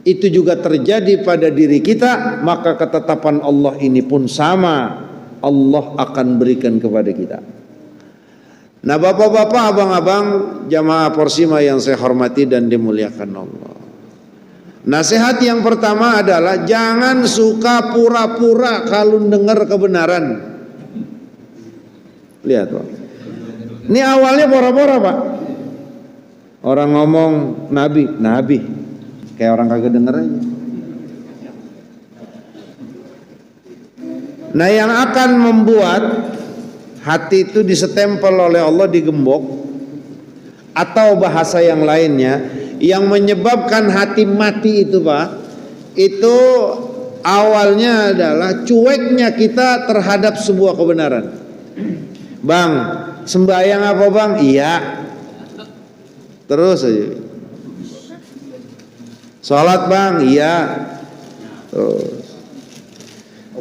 [SPEAKER 7] itu juga terjadi pada diri kita, maka ketetapan Allah ini pun sama, Allah akan berikan kepada kita. Nah, bapak-bapak, abang-abang, jamaah Porsima yang saya hormati dan dimuliakan Allah, nasihat yang pertama adalah jangan suka pura-pura kalau dengar kebenaran. Lihat, Pak. Ini awalnya pura-pura, Pak. Orang ngomong nabi, kayak orang kagak denger aja. Nah, yang akan membuat hati itu disetempel oleh Allah, digembok, atau bahasa yang lainnya, yang menyebabkan hati mati itu, Pak, itu awalnya adalah cueknya kita terhadap sebuah kebenaran. Bang, sembahyang apa bang? Iya. Terus aja. Sholat bang? Iya. Terus.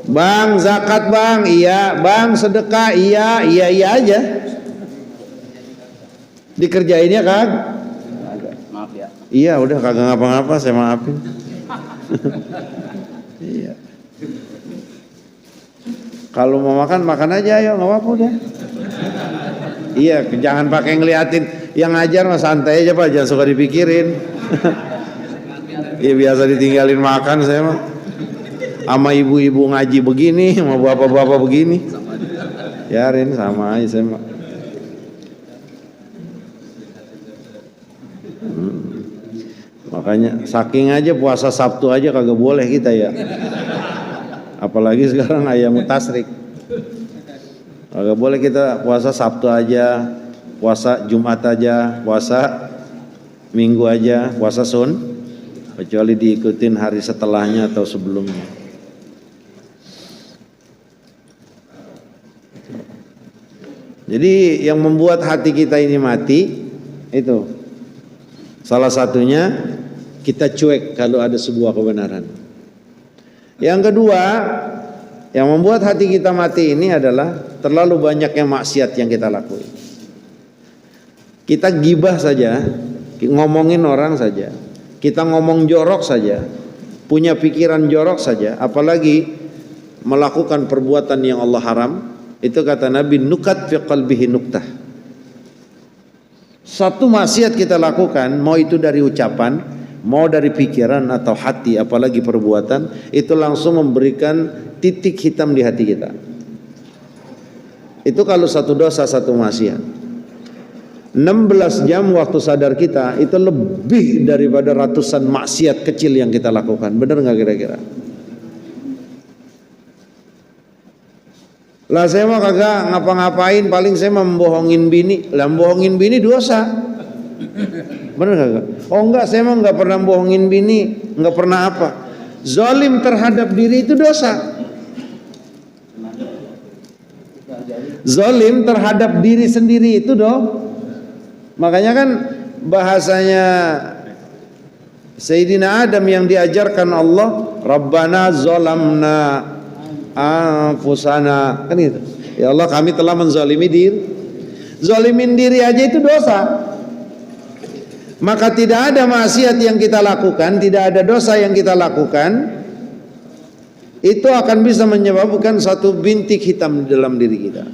[SPEAKER 7] Bang, zakat bang? Iya. Bang, sedekah? Iya. Iya aja. Dikerjainnya kan?
[SPEAKER 5] Maaf ya.
[SPEAKER 7] Iya, udah kagak ngapa-ngapa, saya maafin. Iya. Kalau mau makan, makan aja, ayo, nggak apa-apa udah. Iya, jangan pakai ngeliatin. Yang ngajar mah santai aja, Pak, jangan suka dipikirin. Iya, biasa ditinggalin makan saya mah. Sama ibu-ibu ngaji begini, sama bapak-bapak begini. Biarin, sama aja saya mah. Makanya saking aja puasa Sabtu aja kagak boleh kita ya. Apalagi sekarang ayam tasrik. Kagak boleh kita puasa Sabtu aja, puasa Jumat aja, puasa Minggu aja, puasa Sun, kecuali diikutin hari setelahnya atau sebelumnya. Jadi yang membuat hati kita ini mati itu salah satunya kita cuek kalau ada sebuah kebenaran. Yang kedua, yang membuat hati kita mati ini adalah terlalu banyak yang maksiat yang kita lakuin. Kita gibah saja, ngomongin orang saja, kita ngomong jorok saja, punya pikiran jorok saja, apalagi melakukan perbuatan yang Allah haram, Itu kata Nabi, nukat fi qalbihi nuktah. Satu maksiat kita lakukan, mau itu dari ucapan, mau dari pikiran atau hati, apalagi perbuatan, itu langsung memberikan titik hitam di hati kita. Itu kalau satu dosa, satu maksiat. 16 jam waktu sadar kita itu lebih daripada ratusan maksiat kecil yang kita lakukan. Benar nggak kira-kira? Lah saya mah kagak ngapa-ngapain, paling saya membohongin bini. Lah bohongin bini dosa. Benar kagak? Oh enggak, saya mah enggak pernah bohongin bini, enggak pernah apa. Zalim terhadap diri itu dosa. Zalim terhadap diri sendiri itu Makanya kan bahasanya Sayyidina Adam yang diajarkan Allah, Rabbana zalamna anfusana, kan gitu. Ya Allah, kami telah menzalimi diri. Zalimin diri aja itu dosa. Maka tidak ada maksiat yang kita lakukan, tidak ada dosa yang kita lakukan, itu akan bisa menyebabkan satu bintik hitam di dalam diri kita.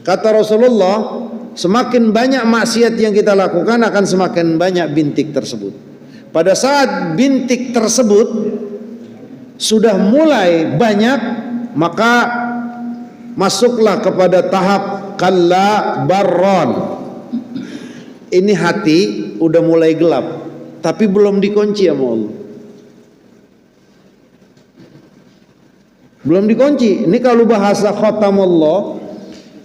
[SPEAKER 7] Kata Rasulullah, semakin banyak maksiat yang kita lakukan akan semakin banyak bintik tersebut. Pada saat bintik tersebut sudah mulai banyak, maka masuklah kepada tahap kalla barron. Ini hati udah mulai gelap, tapi belum dikunci sama Allah. Belum dikunci. Ini kalau bahasa khatamullah,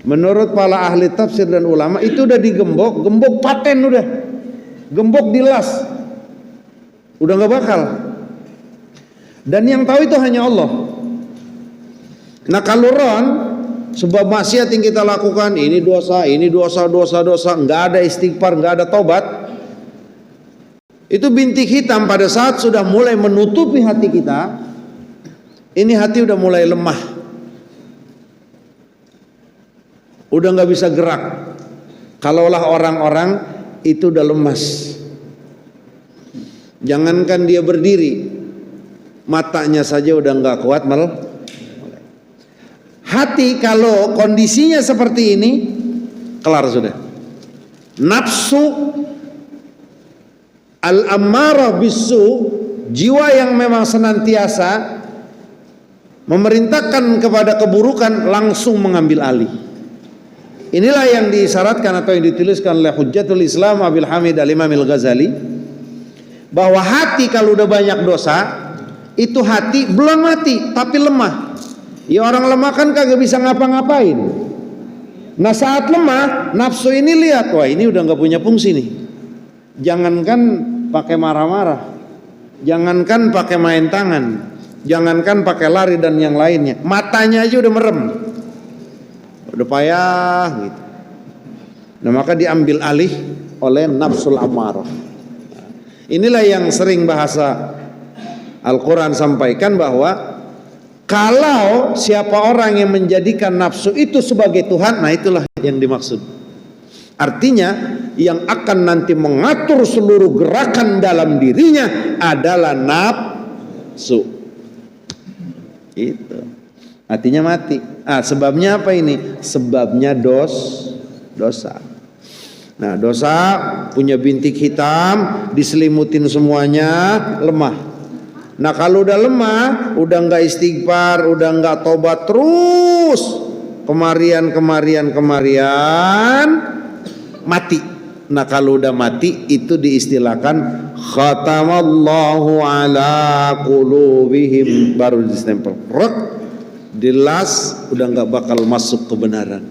[SPEAKER 7] menurut para ahli tafsir dan ulama, itu udah digembok, gembok paten udah. Gembok dilas. Udah gak bakal. Dan yang tahu itu hanya Allah. Nah kalau sebab maksiat yang kita lakukan, ini dosa, nggak ada istighfar, nggak ada tobat, itu bintik hitam pada saat sudah mulai menutupi hati kita. Ini hati udah mulai lemah, udah nggak bisa gerak. Kalaulah orang-orang itu udah lemas, jangankan dia berdiri, matanya saja udah nggak kuat Hati kalau kondisinya seperti ini, kelar sudah. Nafsu al-ammarah bisu, jiwa yang memang senantiasa memerintahkan kepada keburukan, langsung mengambil alih. Inilah yang disyaratkan atau yang dituliskan oleh Hujjatul Islam Abil Hamid Al-Imam Al-Ghazali, bahwa hati kalau udah banyak dosa, itu hati belum mati tapi lemah. Ya orang lemah kan kagak bisa ngapa-ngapain. Nah saat lemah, nafsu ini lihat, wah ini udah gak punya fungsi nih. Jangankan pakai marah-marah, jangankan pakai main tangan, jangankan pakai lari dan yang lainnya, matanya aja udah merem, udah payah gitu. Nah maka diambil alih oleh nafsul ammarah. Inilah yang sering bahasa Al-Quran sampaikan, bahwa kalau siapa orang yang menjadikan nafsu itu sebagai Tuhan, nah itulah yang dimaksud. Artinya yang akan nanti mengatur seluruh gerakan dalam dirinya adalah nafsu. Itu artinya mati. Sebabnya apa ini? Sebabnya dosa. Nah dosa punya bintik hitam, diselimutin semuanya, lemah. Nah kalau udah lemah, udah nggak istighfar, udah nggak tobat terus, kemarian, mati. Nah kalau udah mati, itu diistilahkan khatamallahu ala qulubihim, baru ditempel, dilas, udah nggak bakal masuk kebenaran.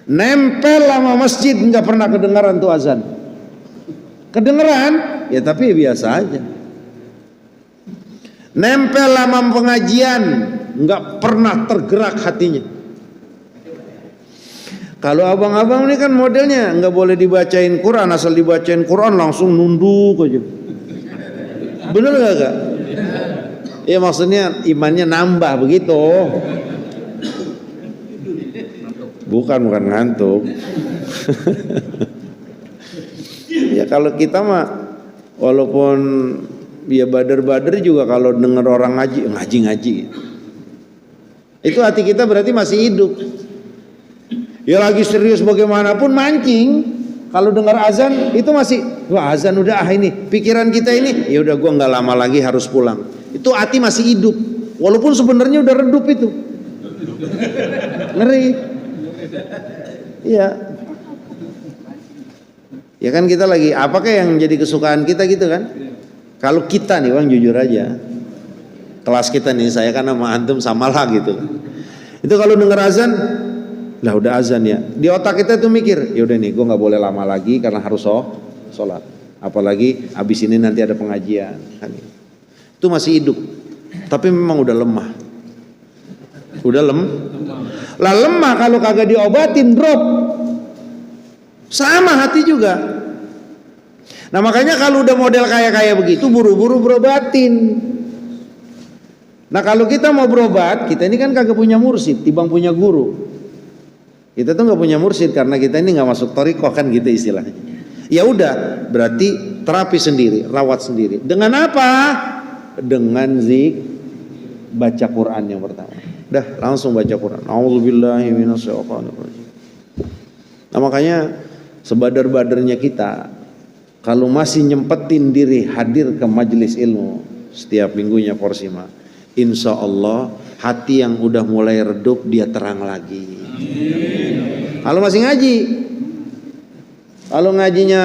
[SPEAKER 7] Nempel sama masjid, nggak pernah kedengaran tuh azan. Kedengeran, ya tapi biasa aja. Nempel lama pengajian, nggak pernah tergerak hatinya. Kalau abang-abang ini kan modelnya nggak boleh dibacain Quran, asal dibacain Quran langsung nunduk aja. Bener nggak kak? Ya maksudnya imannya nambah begitu. Bukan ngantuk. Ya kalau kita mah walaupun ya bader-bader juga kalau dengar orang ngaji. Itu hati kita berarti masih hidup. Ya lagi serius bagaimanapun mancing, kalau dengar azan itu masih, wah azan udah ini, pikiran kita ini, ya udah gua nggak lama lagi harus pulang. Itu hati masih hidup, walaupun sebenarnya udah redup itu. Ngeri. Iya. Ya kan kita lagi, apakah yang jadi kesukaan kita gitu kan? Kalau kita nih Bang jujur aja, kelas kita nih, saya kan sama antum samalah gitu. Itu kalau dengar azan, lah udah azan ya, di otak kita tuh mikir, ya udah nih gue nggak boleh lama lagi karena harus sholat, apalagi abis ini nanti ada pengajian kan. Itu masih hidup, tapi memang udah lemah, lah lemah kalau kagak diobatin drop, sama hati juga. Nah makanya kalau udah model kayak begitu buru-buru berobatin. Nah kalau kita mau berobat, kita ini kan kagak punya mursyid, timbang punya guru. Kita tuh nggak punya mursyid karena kita ini nggak masuk thariqah kan gitu istilahnya. Ya udah, berarti terapi sendiri, rawat sendiri. Dengan apa? Dengan baca Quran yang pertama. Dah langsung baca Quran. A'udzubillahi minasyaitonirrajim. Nah makanya sebadar-badarnya kita, kalau masih nyempetin diri hadir ke majelis ilmu setiap minggunya Porsima, insya Allah hati yang udah mulai redup dia terang lagi. Kalau masih ngaji, kalau ngajinya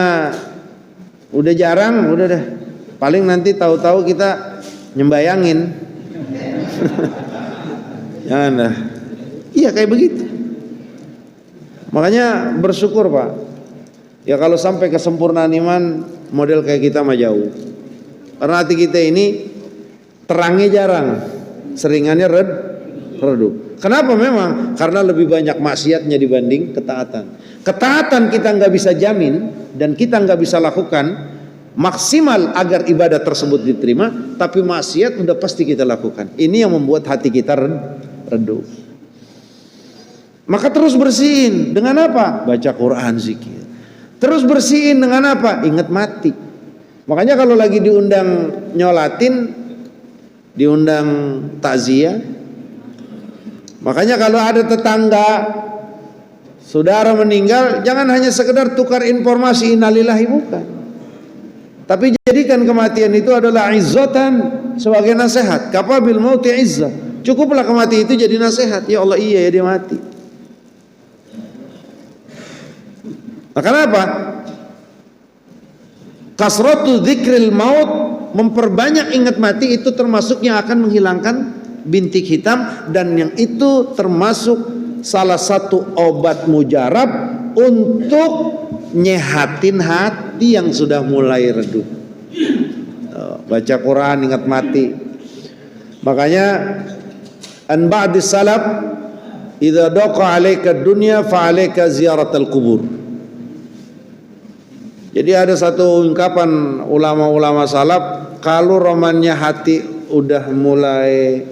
[SPEAKER 7] udah jarang, udah dah. Paling nanti tahu-tahu kita nyembayangin. Jangan dah. Iya kayak begitu. Makanya bersyukur Pak. Ya kalau sampai kesempurnaan iman model kayak kita mah jauh. Karena hati kita ini terangnya jarang, seringannya redup. Kenapa memang? Karena lebih banyak maksiatnya dibanding ketaatan. Ketaatan kita nggak bisa jamin dan kita nggak bisa lakukan maksimal agar ibadah tersebut diterima, tapi maksiat udah pasti kita lakukan. Ini yang membuat hati kita redup. Maka terus bersihin dengan apa? Baca Quran, zikir. Terus bersihin dengan apa? Ingat mati. Makanya kalau lagi diundang nyolatin, diundang takziah, makanya kalau ada tetangga saudara meninggal, jangan hanya sekedar tukar informasi innalillahi, bukan. Tapi jadikan kematian itu adalah izzatan, sebagai nasihat. Kafabil mauti izzah. Cukuplah kematian itu jadi nasihat. Ya Allah, iya ya dia mati. Nah, kenapa? Kasratu dzikril maut, memperbanyak ingat mati itu termasuk yang akan menghilangkan bintik hitam, dan yang itu termasuk salah satu obat mujarab untuk nyehatin hati yang sudah mulai redup. Baca Quran, ingat mati. Makanya an ba'dis salaf idza daqa 'alaika dunya fa 'alaika ziyaratal kubur. Jadi ada satu ungkapan ulama-ulama salaf, kalau romannya hati udah mulai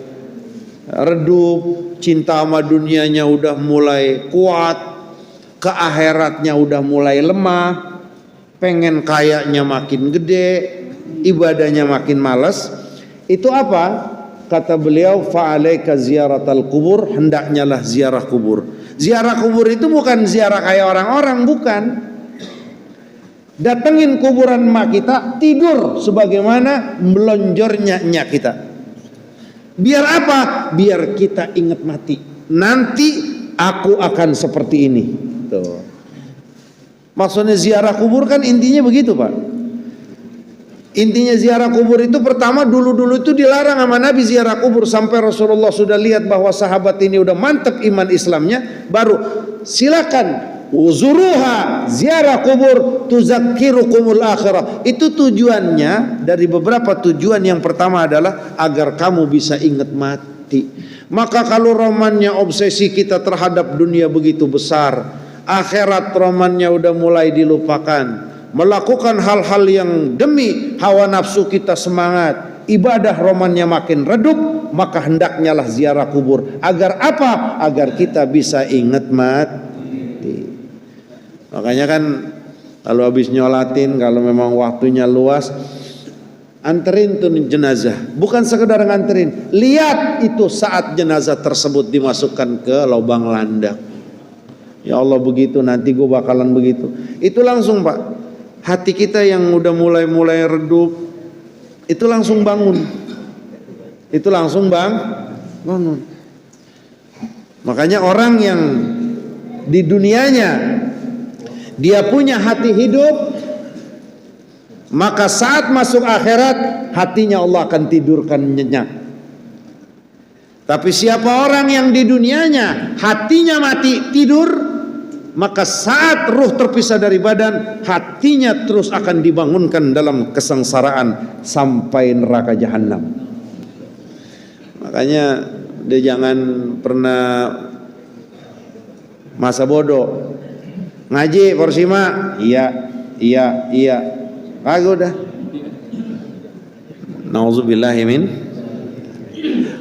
[SPEAKER 7] redup, cinta sama dunianya udah mulai kuat, ke akhiratnya udah mulai lemah, pengen kayaknya makin gede, ibadahnya makin malas, itu apa? Kata beliau, fa'alaika ziyaratal kubur, hendaknya lah ziarah kubur. Ziarah kubur itu bukan ziarah kayak orang-orang, bukan. Datengin kuburan emak kita, tidur sebagaimana melonjornya nyak kita. Biar apa? Biar kita ingat mati. Nanti aku akan seperti ini. Tuh. Maksudnya ziarah kubur kan intinya begitu Pak. Intinya ziarah kubur itu pertama dulu-dulu itu dilarang sama Nabi ziarah kubur, sampai Rasulullah sudah lihat bahwa sahabat ini udah mantap iman Islamnya, baru silakan uzuruha, ziarah kubur tuzakkirukumul akhirah. Itu tujuannya, dari beberapa tujuan, yang pertama adalah agar kamu bisa ingat mati. Maka kalau romannya obsesi kita terhadap dunia begitu besar, akhirat romannya udah mulai dilupakan, melakukan hal-hal yang demi hawa nafsu kita semangat, ibadah romannya makin redup, maka hendaknya lah ziarah kubur. Agar apa? Agar kita bisa ingat mati. Makanya kan kalau habis nyolatin, kalau memang waktunya luas, Anterin tuh jenazah, bukan sekedar nganterin, lihat itu saat jenazah tersebut dimasukkan ke lubang landak. Ya Allah, begitu nanti gue bakalan begitu. Itu langsung Pak, hati kita yang udah mulai redup itu langsung bangun. Itu langsung bangun. Makanya orang yang di dunianya dia punya hati hidup, maka saat masuk akhirat hatinya Allah akan tidurkan nyenyak. Tapi siapa orang yang di dunianya hatinya mati tidur, maka saat ruh terpisah dari badan, hatinya terus akan dibangunkan dalam kesengsaraan sampai neraka jahanam. Makanya dia jangan pernah masa bodoh. Ngaji Porsima, iya. Kagak udah. Nauzubillahi min.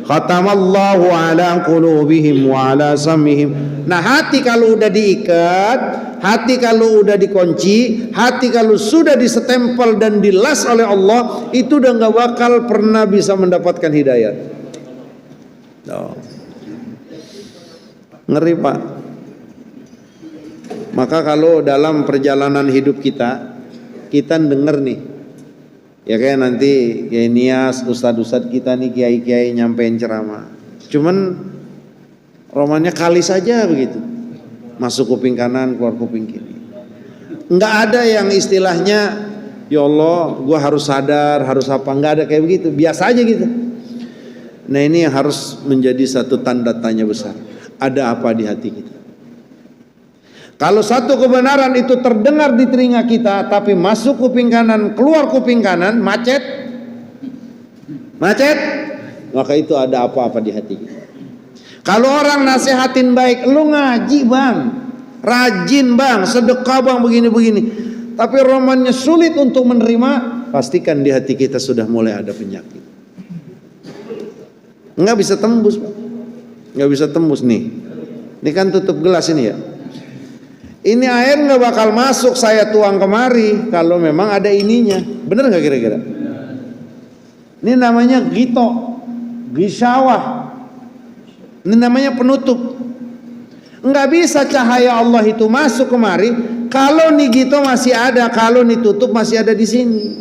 [SPEAKER 7] Khatamallahu ala qulubihim wa ala sam'ihim. Nah, hati kalau udah diikat, hati kalau udah dikunci, hati kalau sudah disetempel dan dilas oleh Allah, itu udah gak bakal pernah bisa mendapatkan hidayah. Ngeri Pak. Maka kalau dalam perjalanan hidup kita dengar nih, ya kayak nanti kayak Nias, ustadz-ustadz kita nih, kiai-kiai nyampein ceramah, cuman romannya kali saja begitu, masuk kuping kanan keluar kuping kiri, nggak ada yang istilahnya ya Allah gue harus sadar, harus apa, nggak ada kayak begitu, biasa aja gitu. Nah ini yang harus menjadi satu tanda tanya besar, ada apa di hati kita. Kalau satu kebenaran itu terdengar di telinga kita, tapi masuk kuping kanan, keluar kuping kanan, macet, maka itu ada apa-apa di hati kita. Kalau orang nasihatin baik, lu ngaji bang, rajin bang, sedekah bang, begini-begini, tapi romannya sulit untuk menerima, pastikan di hati kita sudah mulai ada penyakit. Nggak bisa tembus, nggak bisa tembus nih. Ini kan tutup gelas ini ya. Ini air nggak bakal masuk saya tuang kemari kalau memang ada ininya. Bener nggak kira-kira? Ini namanya gisawah. Ini namanya penutup. Nggak bisa cahaya Allah itu masuk kemari kalau nih gito masih ada, kalau nih tutup masih ada di sini.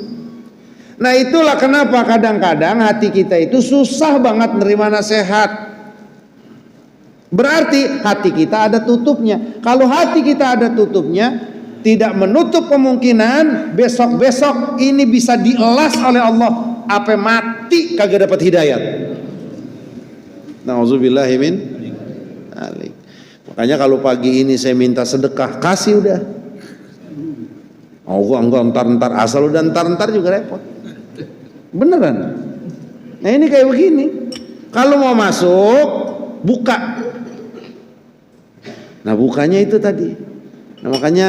[SPEAKER 7] Nah itulah kenapa kadang-kadang hati kita itu susah banget nerima nasihat. Berarti hati kita ada tutupnya. Kalau hati kita ada tutupnya, tidak menutup kemungkinan besok-besok ini bisa dielas oleh Allah, apa mati kagak dapat hidayat. Nauzubillahi min dzalik. Makanya kalau pagi ini saya minta sedekah, kasih udah. Oh enggak, ntar asal udah ntar juga repot. Beneran. Nah ini kayak begini. Kalau mau masuk, buka. Nah bukanya itu tadi. Nah makanya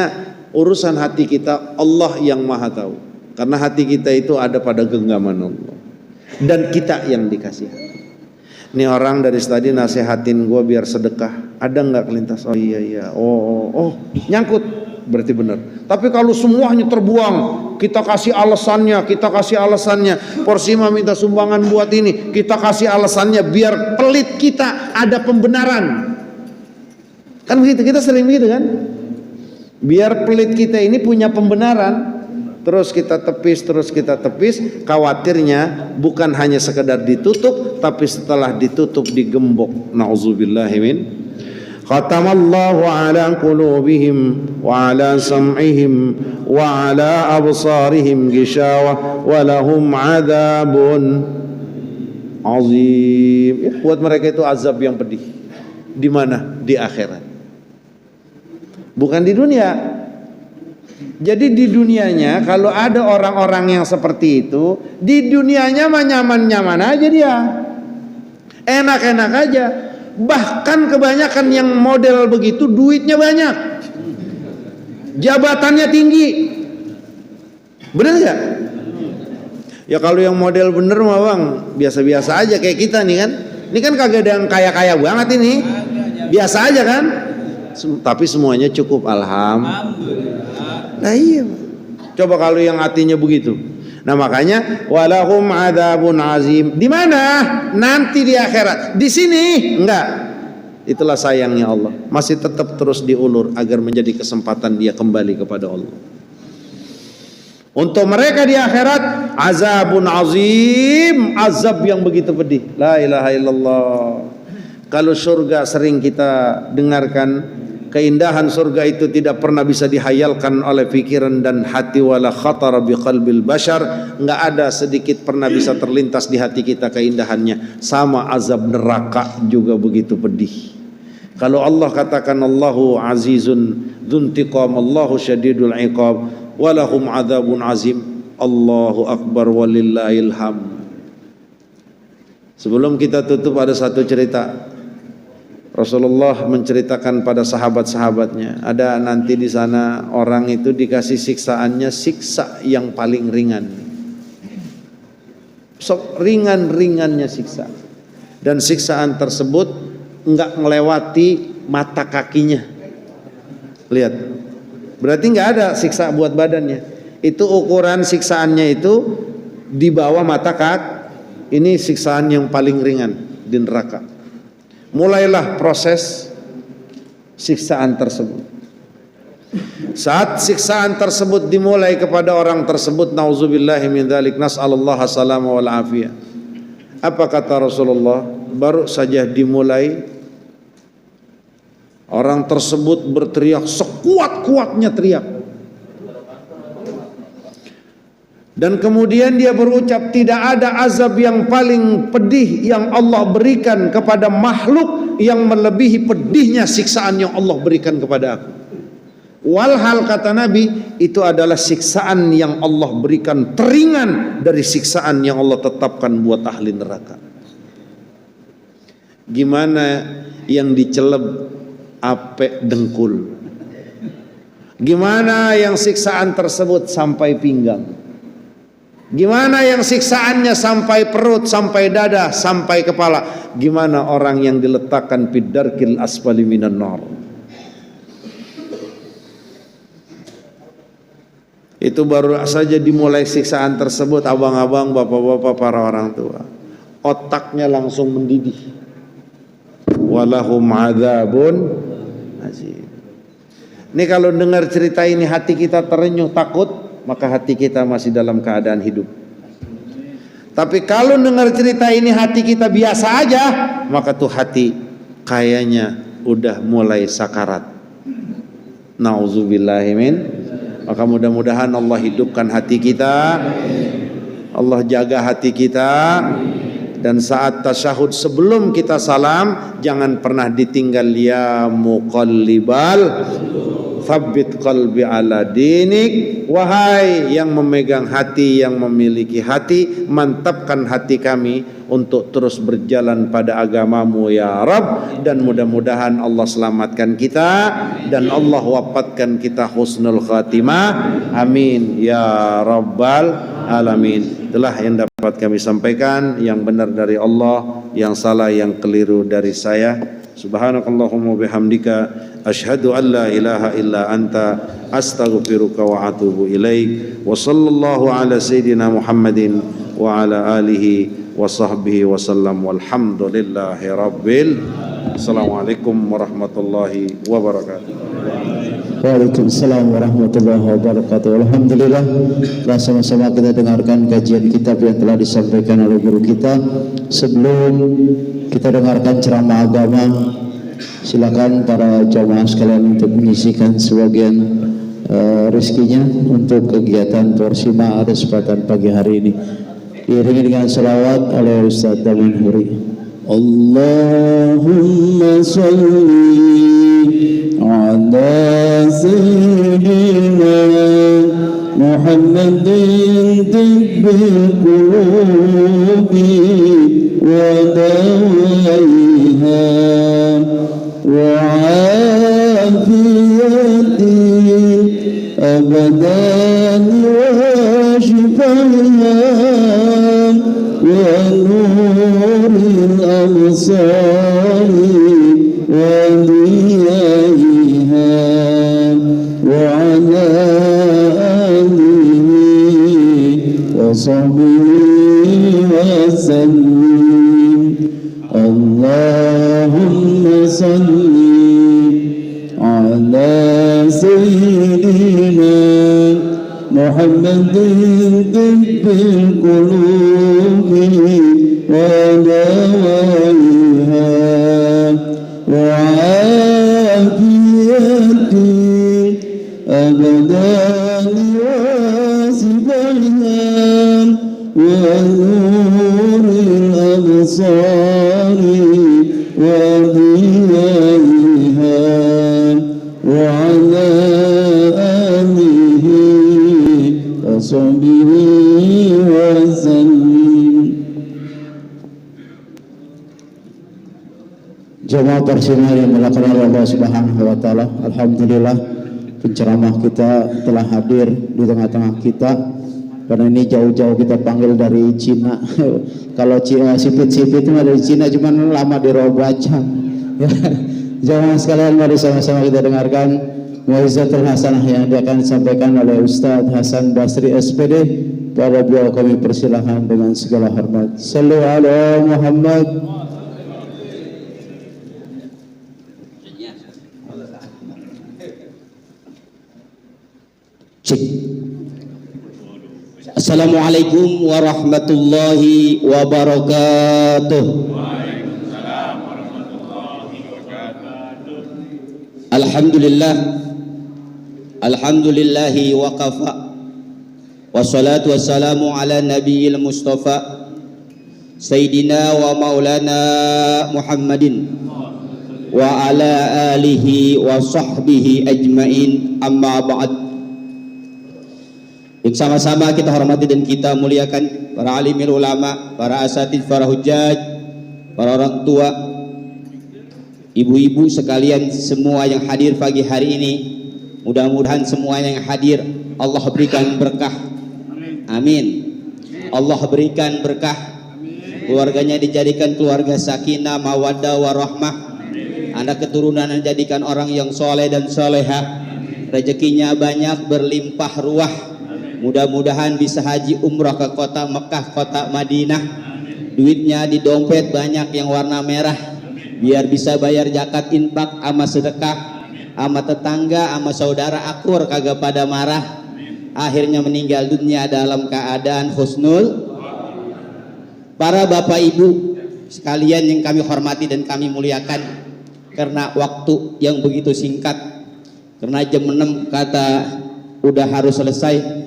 [SPEAKER 7] urusan hati kita Allah yang maha tahu. Karena hati kita itu ada pada genggaman Allah. Dan kita yang dikasih hati. Ini orang dari tadi nasihatin gue biar sedekah. Ada nggak kelintas? Oh iya. Oh nyangkut. Berarti benar. Tapi kalau semuanya terbuang, kita kasih alasannya. Porsima minta sumbangan buat ini, kita kasih alasannya biar pelit kita ada pembenaran. Kan begitu, kita sering begitu kan? Biar pelit kita ini punya pembenaran, terus kita tepis, khawatirnya bukan hanya sekedar ditutup, tapi setelah ditutup digembok. Nauzubillahi min. Khatamallahu ala qulubihim wa ala sam'ihim wa ala absarihim ghishawah wa lahum adzabun azim. Ya, buat mereka itu azab yang pedih. Di mana? Di akhirat. Bukan di dunia. Jadi di dunianya kalau ada orang-orang yang seperti itu, di dunianya mah nyaman-nyaman aja dia. Enak-enak aja. Bahkan kebanyakan yang model begitu duitnya banyak. Jabatannya tinggi. Bener gak? Ya kalau yang model bener mah bang, biasa-biasa aja kayak kita nih kan. Ini kan kagak ada yang kaya-kaya banget ini. Biasa aja kan? Tapi semuanya cukup, alhamdulillah. Nah iya. Coba kalau yang hatinya begitu, Nah makanya walahum adzabun azim. Di mana? Nanti di akhirat. Di sini enggak. Itulah sayangnya Allah. Masih tetap terus diulur agar menjadi kesempatan dia kembali kepada Allah. Untuk mereka di akhirat azabun azim, azab yang begitu pedih. La ilaha illallah. Kalau surga sering kita dengarkan, keindahan surga itu tidak pernah bisa dihayalkan oleh pikiran dan hati, wala khatara biqalbil bashar, enggak ada sedikit pernah bisa terlintas di hati kita keindahannya. Sama azab neraka juga begitu pedih. Kalau Allah katakan Allahu azizun dzuntiqam, Allahu syadidul iqab, walahum adzabun azim, Allahu akbar walillahil hamd. Sebelum kita tutup ada satu cerita. Rasulullah menceritakan pada sahabat-sahabatnya, ada nanti di sana orang itu dikasih siksaannya siksa yang paling ringan. Ringan-ringannya siksa. Dan siksaan tersebut enggak melewati mata kakinya. Lihat. Berarti enggak ada siksa buat badannya. Itu ukuran siksaannya itu di bawah mata kaki. Ini siksaan yang paling ringan di neraka. Mulailah proses siksaan tersebut. Saat siksaan tersebut dimulai kepada orang tersebut, nauzubillahi min dzalik, nas'alullaha salama wal afiyah. Apa kata Rasulullah? Baru saja dimulai, orang tersebut berteriak sekuat-kuatnya teriak. Dan kemudian dia berucap, tidak ada azab yang paling pedih yang Allah berikan kepada makhluk yang melebihi pedihnya siksaan yang Allah berikan kepada aku. Walhal kata Nabi, itu adalah siksaan yang Allah berikan teringan dari siksaan yang Allah tetapkan buat ahli neraka. Gimana yang diceleb ape dengkul? Gimana yang siksaan tersebut sampai pinggang? Gimana yang siksaannya sampai perut, sampai dada, sampai kepala? Gimana orang yang diletakkan bidarkil asfali minan nar? Itu baru saja dimulai siksaan tersebut, abang-abang, bapak-bapak, para orang tua, otaknya langsung mendidih. Walahum adzabun azim. Ini kalau dengar cerita ini hati kita terenyuh takut, maka hati kita masih dalam keadaan hidup. Tapi kalau dengar cerita ini hati kita biasa aja, maka tuh hati kayaknya udah mulai sakarat. Nauzubillahimin. Maka mudah-mudahan Allah hidupkan hati kita, Allah jaga hati kita. Dan saat tasyahud sebelum kita salam, jangan pernah ditinggal, ya muqallibal tsabbit qalbi ala dinik. Wahai yang memegang hati, yang memiliki hati, mantapkan hati kami untuk terus berjalan pada agamamu ya Rabb. Dan mudah-mudahan Allah selamatkan kita dan Allah wafatkan kita husnul khatimah, amin ya rabbal alamin. Itulah yang dapat kami sampaikan, yang benar dari Allah, yang salah, yang keliru dari saya. Subhanakallahumma bihamdika asyhadu an la ilaha illa anta astaghfiruka wa atubu ilaik. Wa sallallahu ala sayyidina Muhammadin wa ala alihi wa sahbihi wa sallam. Walhamdulillahi rabbil. Assalamualaikum warahmatullahi wabarakatuh.
[SPEAKER 1] Waalaikumsalam warahmatullahi wabarakatuh. Alhamdulillah, telah sama-sama kita dengarkan kajian kitab yang telah disampaikan oleh guru kita. Sebelum kita dengarkan ceramah agama, silakan para jamaah sekalian untuk menyisikan sebagian rezekinya untuk kegiatan porsi ma'ar kesempatan pagi hari ini. Diiringi dengan salawat oleh Ustaz Daman Huri. Allahumma salli ala sayyidina Muhammadin tibbil qulubi wa dawaiha wa afiyati abadan wa shifaiha ونور الأبصار وضيائها وعلى آله
[SPEAKER 3] وصحبه وسلم اللهم صل على سيدنا محمد طب القلوب ودوائها وعافية أبدان واسبعها ونور الأبصار وضيائها وعلى آله وصحبه وسلم.
[SPEAKER 1] Jemaah Persimal yang dimuliakan oleh Allah Subhanahu wa taala, alhamdulillah penceramah kita telah hadir di tengah-tengah kita. Karena ini jauh-jauh kita panggil dari Cina. Kalau sipit-sipit itu dari Cina, cuman lama dirobaca. Ya. Jemaah sekalian, mari sama-sama kita dengarkan Mu'izatul Hasanah yang akan disampaikan oleh Ustadz Hasan Basri SPD. Pada beliau kami persilahkan dengan segala hormat. Sallu ala Muhammad.
[SPEAKER 8] Assalamualaikum warahmatullahi wabarakatuh. Alhamdulillah, alhamdulillahi wa kafa, wassalatu wassalamu ala nabiyil mustafa Sayyidina wa maulana Muhammadin wa ala alihi wa sahbihi ajmain, amma ba'd. Yang sama-sama kita hormati dan kita muliakan para alimil ulama, para asatidz, para hujjaj, para orang tua, ibu-ibu sekalian, semua yang hadir pagi hari ini. Mudah-mudahan semua yang hadir Allah berikan berkah. Amin. Allah berikan berkah. Keluarganya dijadikan keluarga sakinah, mawaddah, warahmah. Anak keturunan dijadikan orang yang soleh dan soleha. Rezekinya banyak, berlimpah ruah. Mudah-mudahan bisa haji umrah ke kota Mekah, kota Madinah. Duitnya di dompet banyak yang warna merah, biar bisa bayar zakat, infak, ama sedekah, ama tetangga, ama saudara akur kagak pada marah. Akhirnya meninggal dunia dalam keadaan husnul. Para bapak ibu sekalian yang kami hormati dan kami muliakan, karena waktu yang begitu singkat, karena jam 6 kata udah harus selesai.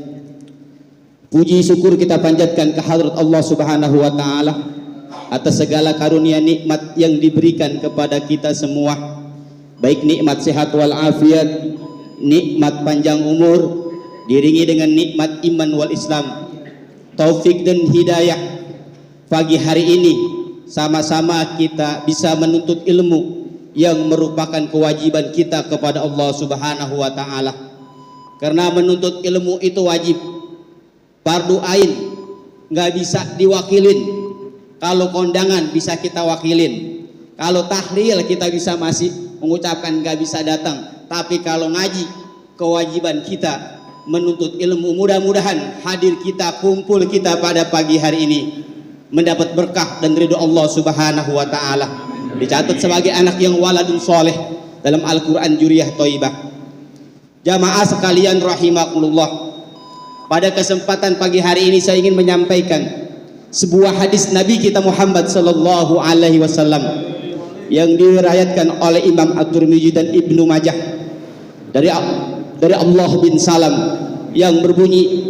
[SPEAKER 8] Puji syukur kita panjatkan ke hadrat Allah Subhanahu wa taala atas segala karunia nikmat yang diberikan kepada kita semua, baik nikmat sehat wal afiat, nikmat panjang umur, diringi dengan nikmat iman wal Islam, taufik dan hidayah. Pagi hari ini sama-sama kita bisa menuntut ilmu yang merupakan kewajiban kita kepada Allah Subhanahu wa taala. Karena menuntut ilmu itu wajib, fardu ain, nggak bisa diwakilin. Kalau kondangan bisa kita wakilin, kalau tahlil kita bisa masih mengucapkan, nggak bisa datang. Tapi kalau ngaji, kewajiban kita menuntut ilmu. Mudah-mudahan hadir kita, kumpul kita pada pagi hari ini mendapat berkah dan ridho Allah Subhanahu wa taala, dicatat sebagai anak yang waladun soleh dalam Al-Quran Juriyah Thayyibah. Jamaah sekalian rahimakumullah, pada kesempatan pagi hari ini saya ingin menyampaikan sebuah hadis Nabi kita Muhammad sallallahu alaihi wasallam yang diriwayatkan oleh Imam At-Tirmidzi dan Ibnu Majah dari Allah bin Salam yang berbunyi,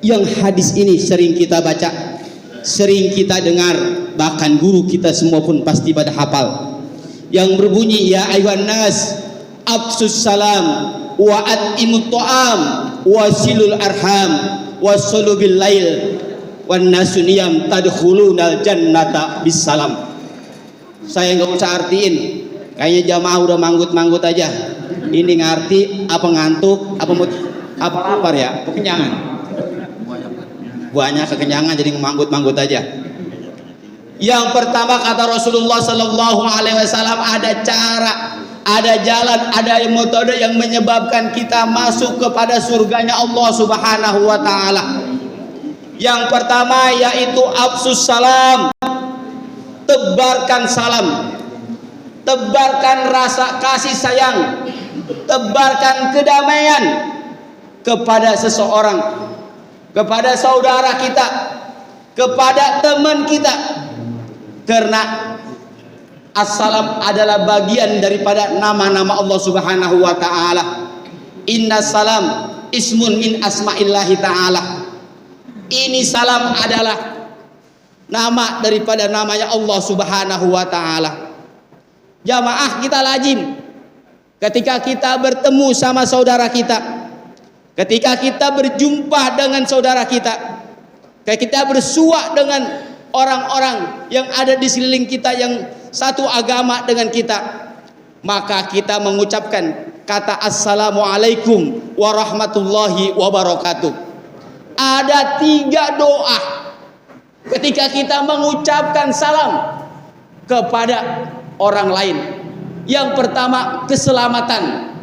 [SPEAKER 8] yang hadis ini sering kita baca, sering kita dengar, bahkan guru kita semua pun pasti pada hafal, yang berbunyi, ya ayuhan nas afsus salam wa at'imut ta'am wasilul arham wasallu bil lail wan nasu niyam tadkhulunal jannata bisalam. Saya nggak usah artiin, kayaknya jamaah udah manggut-manggut aja. Ini ngerti apa ngantuk, apa lapar ya, kekenyangan. Banyak kekenyangan jadi manggut-manggut aja. Yang pertama kata Rasulullah sallallahu alaihi wasallam, ada cara, ada jalan, ada metode yang menyebabkan kita masuk kepada surganya Allah Subhanahu wa taala. Yang pertama yaitu afsus salam, tebarkan salam, tebarkan rasa kasih sayang, tebarkan kedamaian kepada seseorang, kepada saudara kita, kepada teman kita. Karena assalam adalah bagian daripada nama-nama Allah Subhanahu wa taala. Inna salam ismun min asma'illahi ta'ala. Ini salam adalah nama daripada namanya Allah Subhanahu wa taala. Jamaah, kita lazim ketika kita bertemu sama saudara kita, ketika kita berjumpa dengan saudara kita, ketika kita bersua dengan orang-orang yang ada di sekeliling kita yang satu agama dengan kita, maka kita mengucapkan kata assalamualaikum warahmatullahi wabarakatuh. Ada 3 doa ketika kita mengucapkan salam kepada orang lain. Yang pertama keselamatan,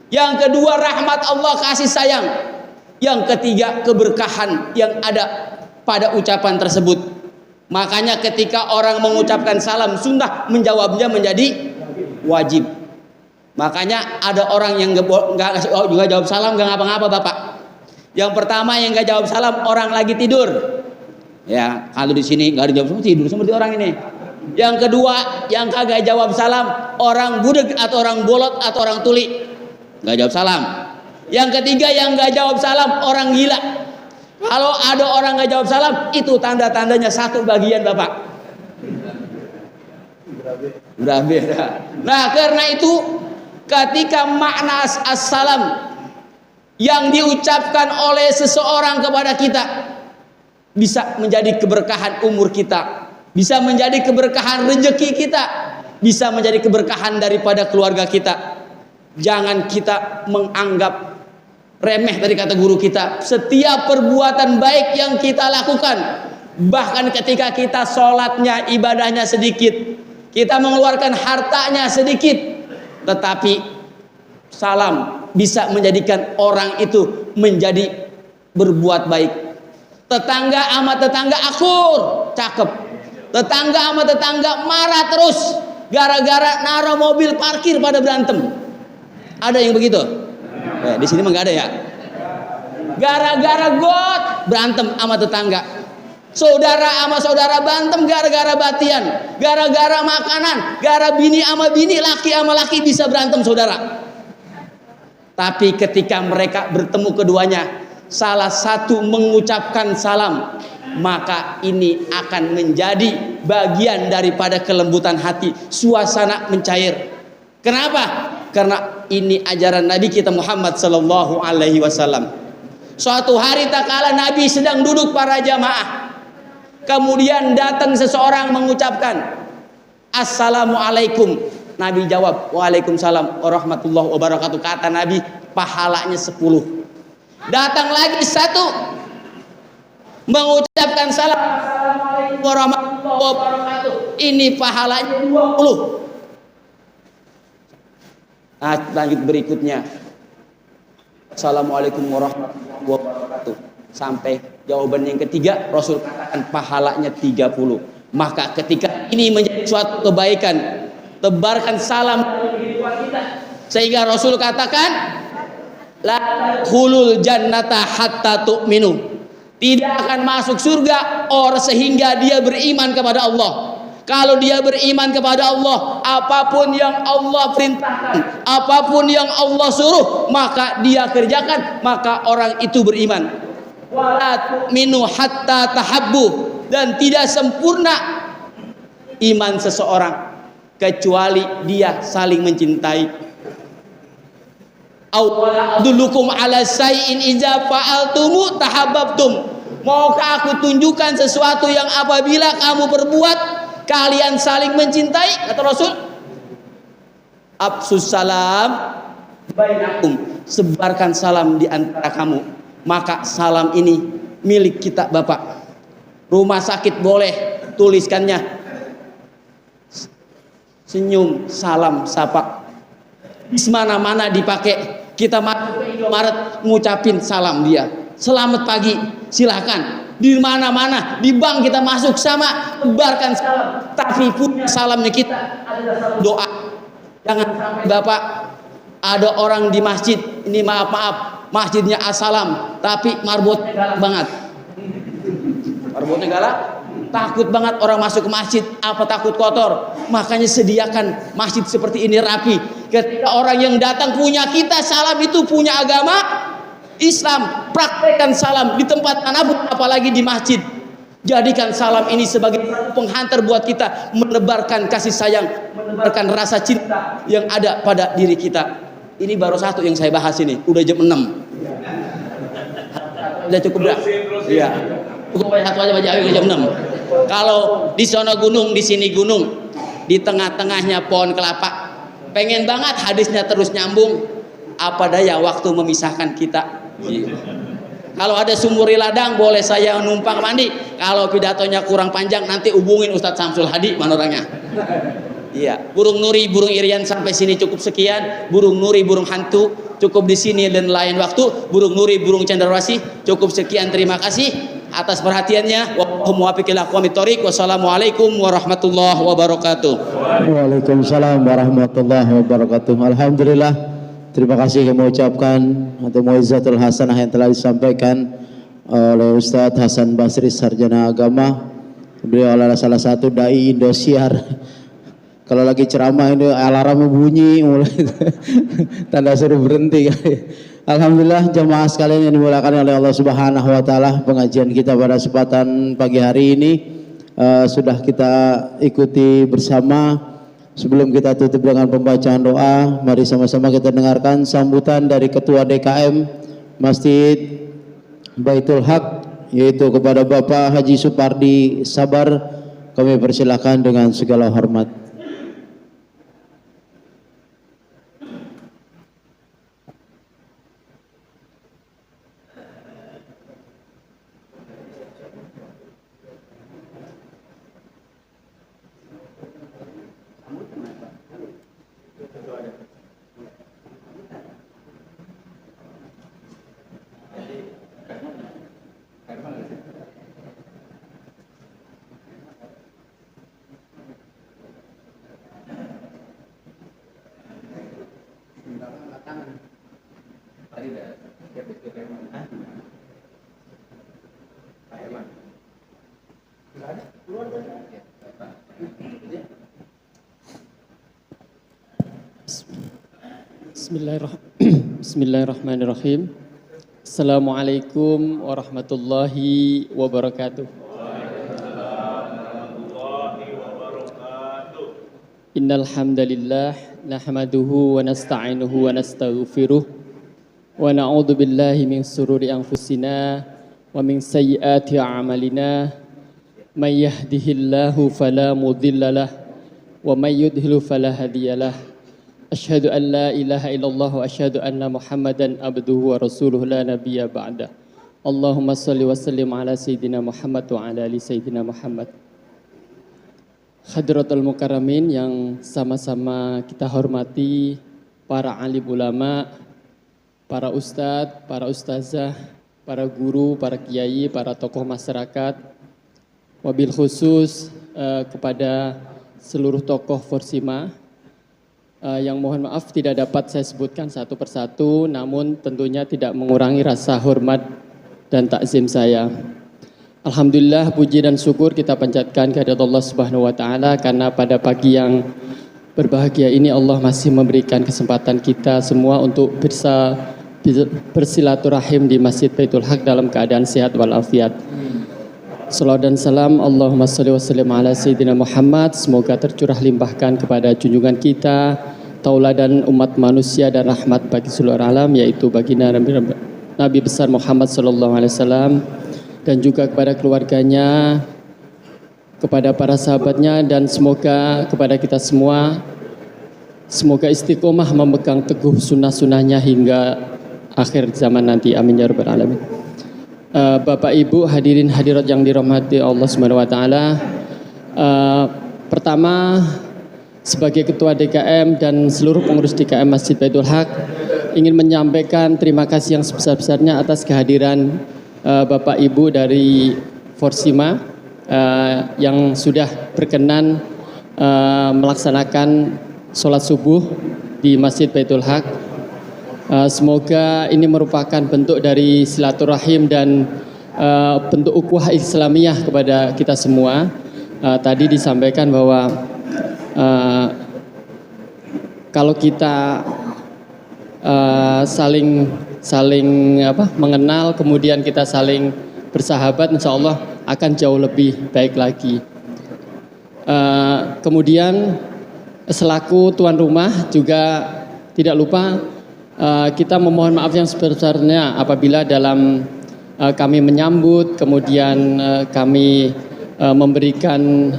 [SPEAKER 8] yang kedua rahmat Allah, kasih sayang, yang ketiga keberkahan yang ada pada ucapan tersebut. Makanya ketika orang mengucapkan salam, sunnah menjawabnya menjadi wajib. Makanya ada orang yang nggak jawab salam, nggak ngapa-ngapa Bapak. Yang pertama yang nggak jawab salam, orang lagi tidur. Ya, kalau di sini nggak dijawab, tidur seperti orang ini. Yang kedua yang kagak jawab salam, orang budeg atau orang bolot atau orang tuli, nggak jawab salam. Yang ketiga yang nggak jawab salam, orang gila. Kalau ada orang nggak jawab salam, itu tanda-tandanya satu bagian Bapak. Udah beda. Nah, karena itu ketika makna assalam yang diucapkan oleh seseorang kepada kita bisa menjadi keberkahan umur kita, bisa menjadi keberkahan rezeki kita, bisa menjadi keberkahan daripada keluarga kita. Jangan kita menganggap remeh, dari kata guru kita, setiap perbuatan baik yang kita lakukan, bahkan ketika kita sholatnya, ibadahnya sedikit, kita mengeluarkan hartanya sedikit, tetapi salam bisa menjadikan orang itu menjadi berbuat baik. Tetangga sama tetangga akur, cakep. Tetangga sama tetangga marah terus gara-gara naruh mobil parkir pada berantem. Ada yang begitu? Di sini mah nggak ada ya. Gara-gara got berantem sama tetangga. Saudara sama saudara berantem gara-gara batian, gara-gara makanan, gara bini sama bini, laki sama laki bisa berantem saudara. Tapi ketika mereka bertemu keduanya, salah satu mengucapkan salam, maka ini akan menjadi bagian daripada kelembutan hati, suasana mencair. Kenapa? Karena ini ajaran Nabi kita Muhammad sallallahu alaihi wasallam. Suatu hari tak kala Nabi sedang duduk para jamaah, kemudian datang seseorang mengucapkan assalamualaikum. Nabi jawab waalaikumsalam warahmatullahi wabarakatuh. Kata Nabi pahalanya 10. Datang lagi satu mengucapkan salam assalamualaikum warahmatullahi wabarakatuh. Ini pahalanya 20. Nah, lanjut berikutnya assalamualaikum warahmatullahi wabarakatuh. Sampai jawaban yang ketiga, Rasul katakan pahalanya 30. Maka ketika ini menjadi suatu kebaikan, tebarkan salam dari kehidupan kita, sehingga Rasul katakan la khulul jannata hatta tu'minu, tidak akan masuk surga orang sehingga dia beriman kepada Allah. Kalau dia beriman kepada Allah, apapun yang Allah perintahkan, apapun yang Allah suruh, maka dia kerjakan, maka orang itu beriman. Wala tu'minu hatta tahabbu, dan tidak sempurna iman seseorang kecuali dia saling mencintai. Dulukum ala sayyin idza fa'altumu tahabbtum. Maukah aku tunjukkan sesuatu yang apabila kamu perbuat kalian saling mencintai? Kata Rasul, afsus salam bainakum, sebarkan salam di antara kamu. Maka salam ini milik kita Bapak. Rumah sakit boleh tuliskannya senyum, salam, sapa. Di mana-mana dipakai. Kita masuk ke Indomaret ngucapin salam dia. Selamat pagi, silakan.
[SPEAKER 9] di mana-mana, di bank kita masuk sama, tebarkan salam. Tapi punya salamnya kita adalah doa. Jangan sampai Bapak ada orang di masjid, ini maaf, masjidnya assalam, tapi marbotnya galak banget. Marbotnya galak, takut banget orang masuk ke masjid, apa takut kotor. Makanya sediakan masjid seperti ini rapi. Ketika orang yang datang punya kita salam itu punya agama Islam, praktekkan salam di tempat manapun, apalagi di masjid. Jadikan salam ini sebagai penghantar buat kita menebarkan kasih sayang, menebarkan rasa cinta yang ada pada diri kita. Ini baru satu yang saya bahas ini, udah jam 6. Udah cukup dah. Iya. Cukup satu aja baca jam 6. Kalau di sana gunung, di sini gunung, di tengah-tengahnya pohon kelapa. Pengen banget hadisnya terus nyambung. Apa daya waktu memisahkan kita. Kalau ada sumur di ladang boleh saya numpang mandi. Kalau pidatonya kurang panjang nanti hubungin Ustadz Samsul Hadi, mana orangnya. Iya, burung nuri, burung irian sampai sini cukup sekian. Burung nuri, burung hantu cukup di sini dan lain waktu. Burung nuri, burung cendrawasih cukup sekian. Terima kasih atas perhatiannya. Wassalamualaikum warahmatullahi wabarakatuh.
[SPEAKER 1] Waalaikumsalam warahmatullahi wabarakatuh. Alhamdulillah. Terima kasih kami ucapkan untuk Muizzatul Hasanah yang telah disampaikan oleh Ustadz Hasan Basri, sarjana agama. Beliau adalah salah satu dai Indosiar. Kalau lagi ceramah ini alarm bunyi mulai tanda suruh berhenti. Alhamdulillah jamaah sekalian yang dimuliakan oleh Allah Subhanahu wa taala, pengajian kita pada kesempatan pagi hari ini sudah kita ikuti bersama. Sebelum kita tutup dengan pembacaan doa, mari sama-sama kita dengarkan sambutan dari Ketua DKM Masjid Baitul Haq, yaitu kepada Bapak Haji Supardi Sabar. Kami persilakan dengan segala hormat.
[SPEAKER 10] Bismillahirrahmanirrahim. Assalamualaikum warahmatullahi wabarakatuh. Innal hamdalillah nahmaduhu wa nasta'inuhu wa nastaghfiruh wa na'udzu billahi min shururi anfusina wa min sayyiati a'malina. May yahdihillahu fala mudhillalah wa may yudhlil fala hadiyalah. Asyhadu an la ilaha illallah wa asyhadu anna Muhammadan abduhu wa rasuluhu la nabiyya ba'da. Allahumma shalli wa sallim ala sayyidina Muhammad wa ala ali sayyidina Muhammad. Hadratul Mukarramin yang sama-sama kita hormati, para alim ulama, para ustadz, para ustazah, para guru, para kiai, para tokoh masyarakat, wabil khusus kepada seluruh tokoh Forsima. Yang mohon maaf tidak dapat saya sebutkan satu persatu, namun tentunya tidak mengurangi rasa hormat dan takzim saya. Alhamdulillah, puji dan syukur kita panjatkan kehadirat Allah Subhanahu wa taala karena pada pagi yang berbahagia ini Allah masih memberikan kesempatan kita semua untuk bisa bersilaturahim di Masjid Baitul Haq dalam keadaan sehat walafiat. Salawat dan salam Allahumma sholli wa sallim ala sayyidina Muhammad. Semoga tercurah limpahkan kepada junjungan kita, tauladan umat manusia dan rahmat bagi seluruh alam, yaitu baginda Nabi besar Muhammad sallallahu alaihi wasallam, dan juga kepada keluarganya, kepada para sahabatnya, dan semoga kepada kita semua, semoga istiqomah memegang teguh sunnah-sunnahnya hingga akhir zaman nanti. Amin ya rabbal alamin. Bapak Ibu hadirin hadirat yang dirahmati Allah Subhanahu wa taala. Pertama, sebagai Ketua DKM dan seluruh pengurus DKM Masjid Baitul Haq ingin menyampaikan terima kasih yang sebesar-besarnya atas kehadiran Bapak Ibu dari Forsima yang sudah berkenan melaksanakan sholat subuh di Masjid Baitul Haq. Semoga ini merupakan bentuk dari silaturahim dan bentuk ukhuwah Islamiyah kepada kita semua. Tadi disampaikan bahwa kalau kita saling mengenal, kemudian kita saling bersahabat, insya Allah akan jauh lebih baik lagi. Kemudian selaku tuan rumah juga tidak lupa kita memohon maaf yang sebesar-besarnya apabila dalam kami menyambut, kemudian kami memberikan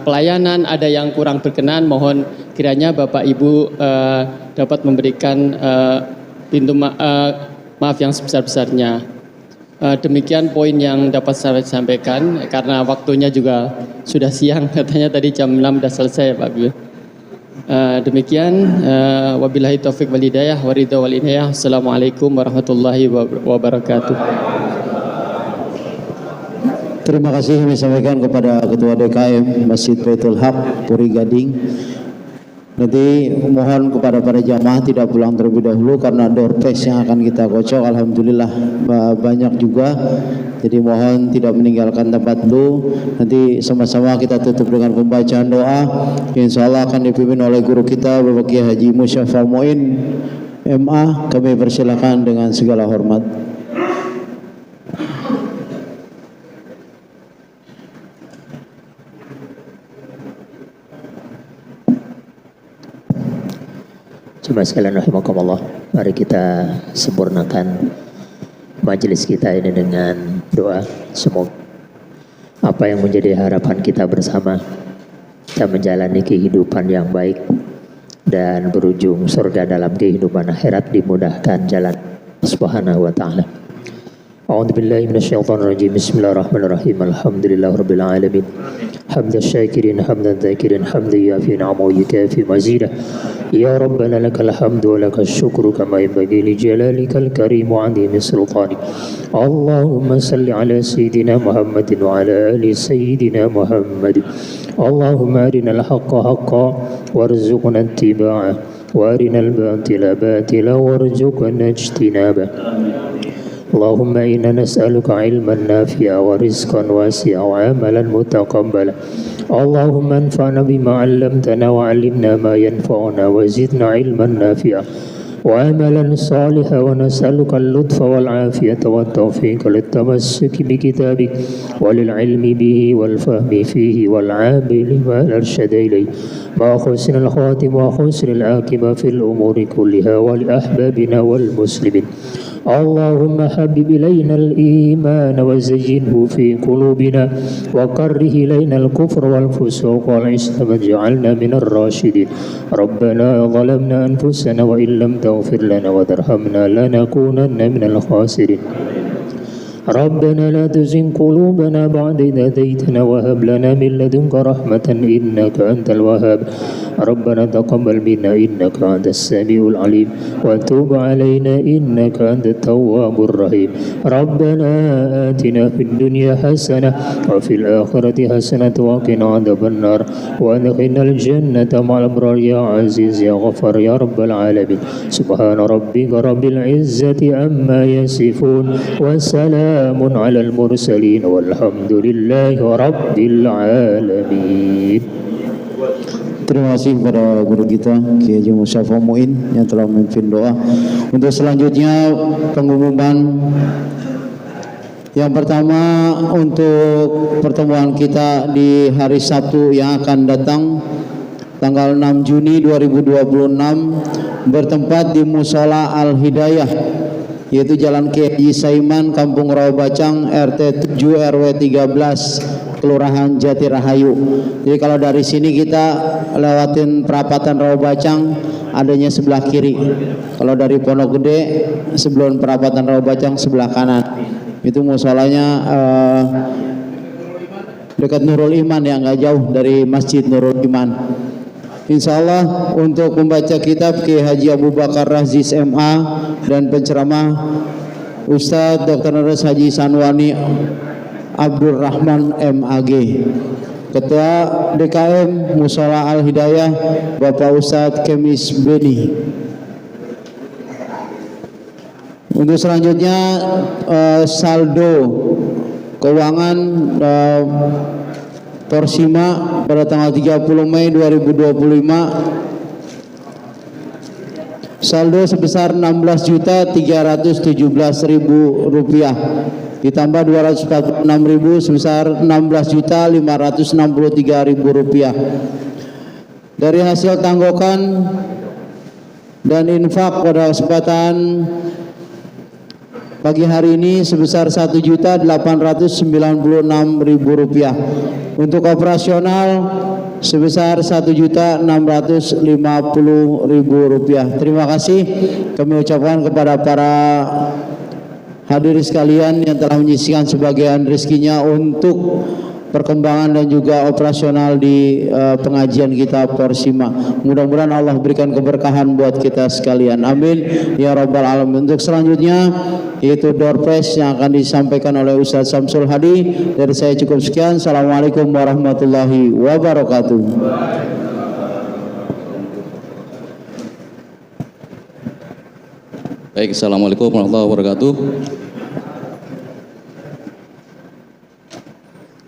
[SPEAKER 10] pelayanan ada yang kurang berkenan. Mohon kiranya Bapak Ibu dapat memberikan pintu maaf yang sebesar-besarnya. Demikian poin yang dapat saya sampaikan karena waktunya juga sudah siang, katanya tadi jam 6 sudah selesai Pak Ibu. Demikian wabillahi taufik wal hidayah wa ridha wal inayah. Assalamualaikum warahmatullahi wabarakatuh.
[SPEAKER 1] Terima kasih kami sampaikan kepada Ketua DKM Masjid Baitul Haq Puri Gading. Nanti mohon kepada para jamaah tidak pulang terlebih dahulu karena door prize yang akan kita kocok alhamdulillah banyak juga. Jadi mohon tidak meninggalkan tempat dulu. Nanti sama-sama kita tutup dengan pembacaan doa. Insyaallah akan dipimpin oleh guru kita Bapak Kiai Haji Musyafa Muin MA. Kami persilakan dengan segala hormat.
[SPEAKER 11] Jemaah sekalian rahimakumullah, mari kita sempurnakan majelis kita ini dengan doa. Semoga apa yang menjadi harapan kita bersama, kita menjalani kehidupan yang baik dan berujung surga dalam kehidupan akhirat, dimudahkan jalan Subhanahu wa ta'ala. A'udzu billahi minasyaitonir rajim. Bismillahirrahmanirrahim. Alhamdulillahirabbil alamin. Hamdan syakirin, hamdan dzakirin, hamdan yafi ni'amahu yukafi mazidah. Ya Rabbana lakal hamdu wa lakal syukru kama yanbaghi li jalalikal karim wa 'azimi sultanik. Allahumma salli ala sayyidina Muhammadin wa ala ali sayyidina Muhammad. Allahumma arinal haqqa haqqan warzuqna ittiba'ah wa arinal batila batila warzuqna ijtinabah. اللهم إنا نسألك علما نافعا ورزقا واسعا وعملا متقبلا. اللهم انفعنا بما علمتنا وعلمنا ما ينفعنا وزدنا علما نافعا وعملا صالحا ونسألك اللطف والعافية والتوفيق للتمسك بكتابك وللعلم به والفهم فيه والعامل والإرشاد إليه مع حسن الخاتم وحسن العاقبة في الأمور كلها ولأحبابنا والمسلمين. اللهم حبب إلينا الإيمان وزينه في قلوبنا وكره إلينا الكفر والفسوق والعصيان واجعلنا من الراشدين. ربنا ظلمنا أنفسنا وإن لم تغفر لنا وترحمنا لنكونن من الخاسرين. ربنا لا تزغ قلوبنا بعد إذ هديتنا وهب لنا من لدنك رحمة إنك أنت الوهاب. ربنا تقبل منا إنك أنت السميع العليم وتب علينا إنك أنت التواب الرحيم. ربنا آتنا في الدنيا حسنة وفي الآخرة حسنة وقنا عذاب النار وادخلنا الجنة مع الأبرار يا عزيز يا غفار يا رب العالمين. سبحان ربك رب العزة عما يصفون وسلام على المرسلين والحمد لله رب العالمين.
[SPEAKER 1] Terima kasih kepada guru kita Kiai Haji Musyafa Muin yang telah memimpin doa. Untuk selanjutnya pengumuman yang pertama untuk pertemuan kita di hari Sabtu yang akan datang tanggal 6 Juni 2026 bertempat di Musola Al Hidayah, yaitu Jalan Kiai Haji Saiman, Kampung Rawabacang, RT 7 RW 13, Kelurahan Jati Rahayu. Jadi kalau dari sini kita lewatin perapatan Rawabacang, adanya sebelah kiri. Kalau dari Pondok Gede sebelum perapatan Rawabacang sebelah kanan. Itu musolanya dekat Nurul Iman, yang nggak jauh dari Masjid Nurul Iman. Insya Allah untuk membaca kitab Kiai Haji Abu Bakar Raziz MA dan penceramah Ustadz Dr. Andes Haji Sanwani Abdurrahman MAG. Ketua DKM Mushola Al Hidayah Bapak Ustadz Kemis Beni. Untuk selanjutnya saldo keuangan Torsima pada tanggal 30 Mei 2025 saldo sebesar Rp16.317.000 ditambah 246.000 sebesar Rp16.563.000. Dari hasil tanggokan dan infak pada kesempatan pagi hari ini sebesar Rp1.896.000. Untuk operasional sebesar Rp1.650.000. Terima kasih kami ucapkan kepada para hadirin sekalian yang telah menyisihkan sebagian rezekinya untuk perkembangan dan juga operasional di pengajian kita Porsima. Mudah-mudahan Allah berikan keberkahan buat kita sekalian. Amin ya rabbal alamin. Untuk selanjutnya yaitu door prize yang akan disampaikan oleh Ustaz Samsul Hadi. Dari saya cukup sekian. Assalamualaikum warahmatullahi wabarakatuh.
[SPEAKER 12] Baik, assalamualaikum warahmatullahi wabarakatuh.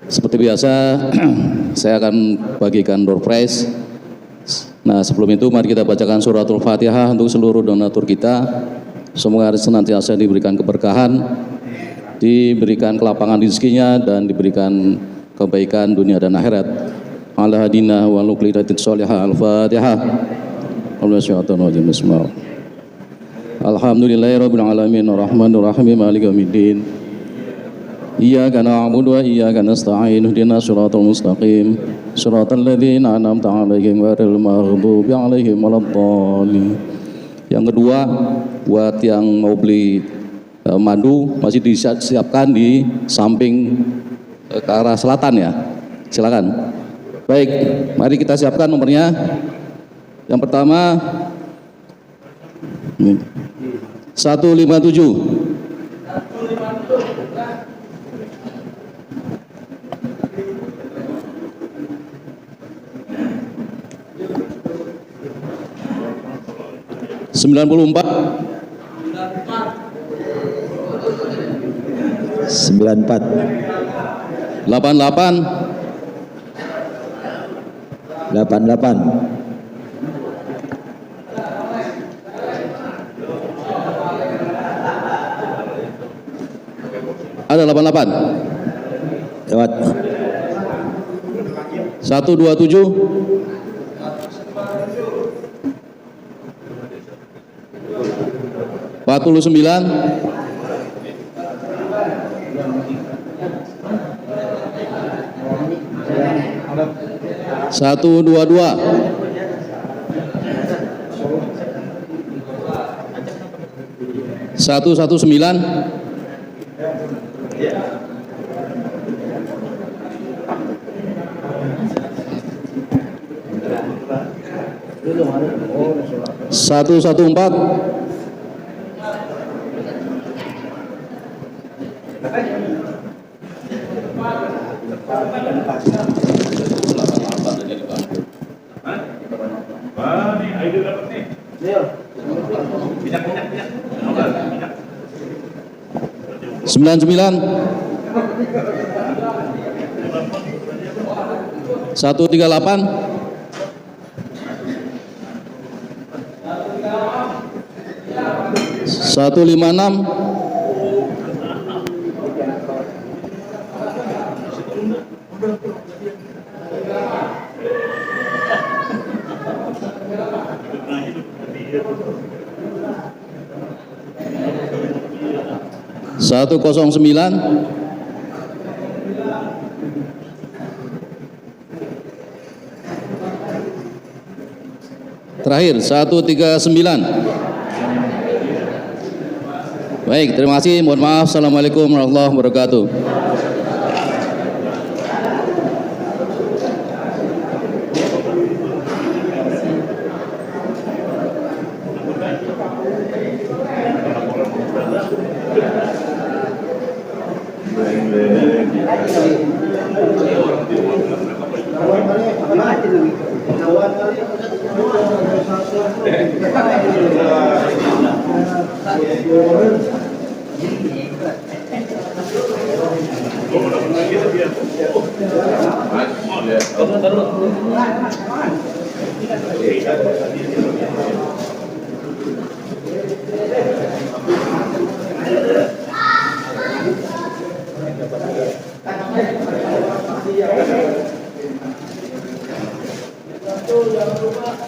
[SPEAKER 12] Seperti biasa, saya akan bagikan door prize. Nah, sebelum itu mari kita bacakan suratul Fatihah untuk seluruh donatur kita. Semoga senantiasa diberikan keberkahan, diberikan kelapangan rezekinya, dan diberikan kebaikan dunia dan akhirat. Ala hadina wa luqlidatit sholihah al-Fatihah. Alhamdulillahirabbil alamin arrahmanir rahim maliki yaumiddin. Iyyaka na'budu wa iyyaka nasta'in ihdinas siratal mustaqim siratal ladzina an'amta 'alaihim ghairil maghdubi 'alaihim waladdallin. Yang kedua, buat yang mau beli madu masih disiapkan di samping ke arah selatan ya. Silakan. Baik, mari kita siapkan nomornya. Yang pertama 157. 94
[SPEAKER 4] 88
[SPEAKER 12] ada 88
[SPEAKER 4] lewat
[SPEAKER 12] 127 49 122 119 114 99 138 156 109 terakhir 139. Baik, terima kasih. Mohon maaf. Assalamualaikum warahmatullahi wabarakatuh.
[SPEAKER 13] Jangan lupa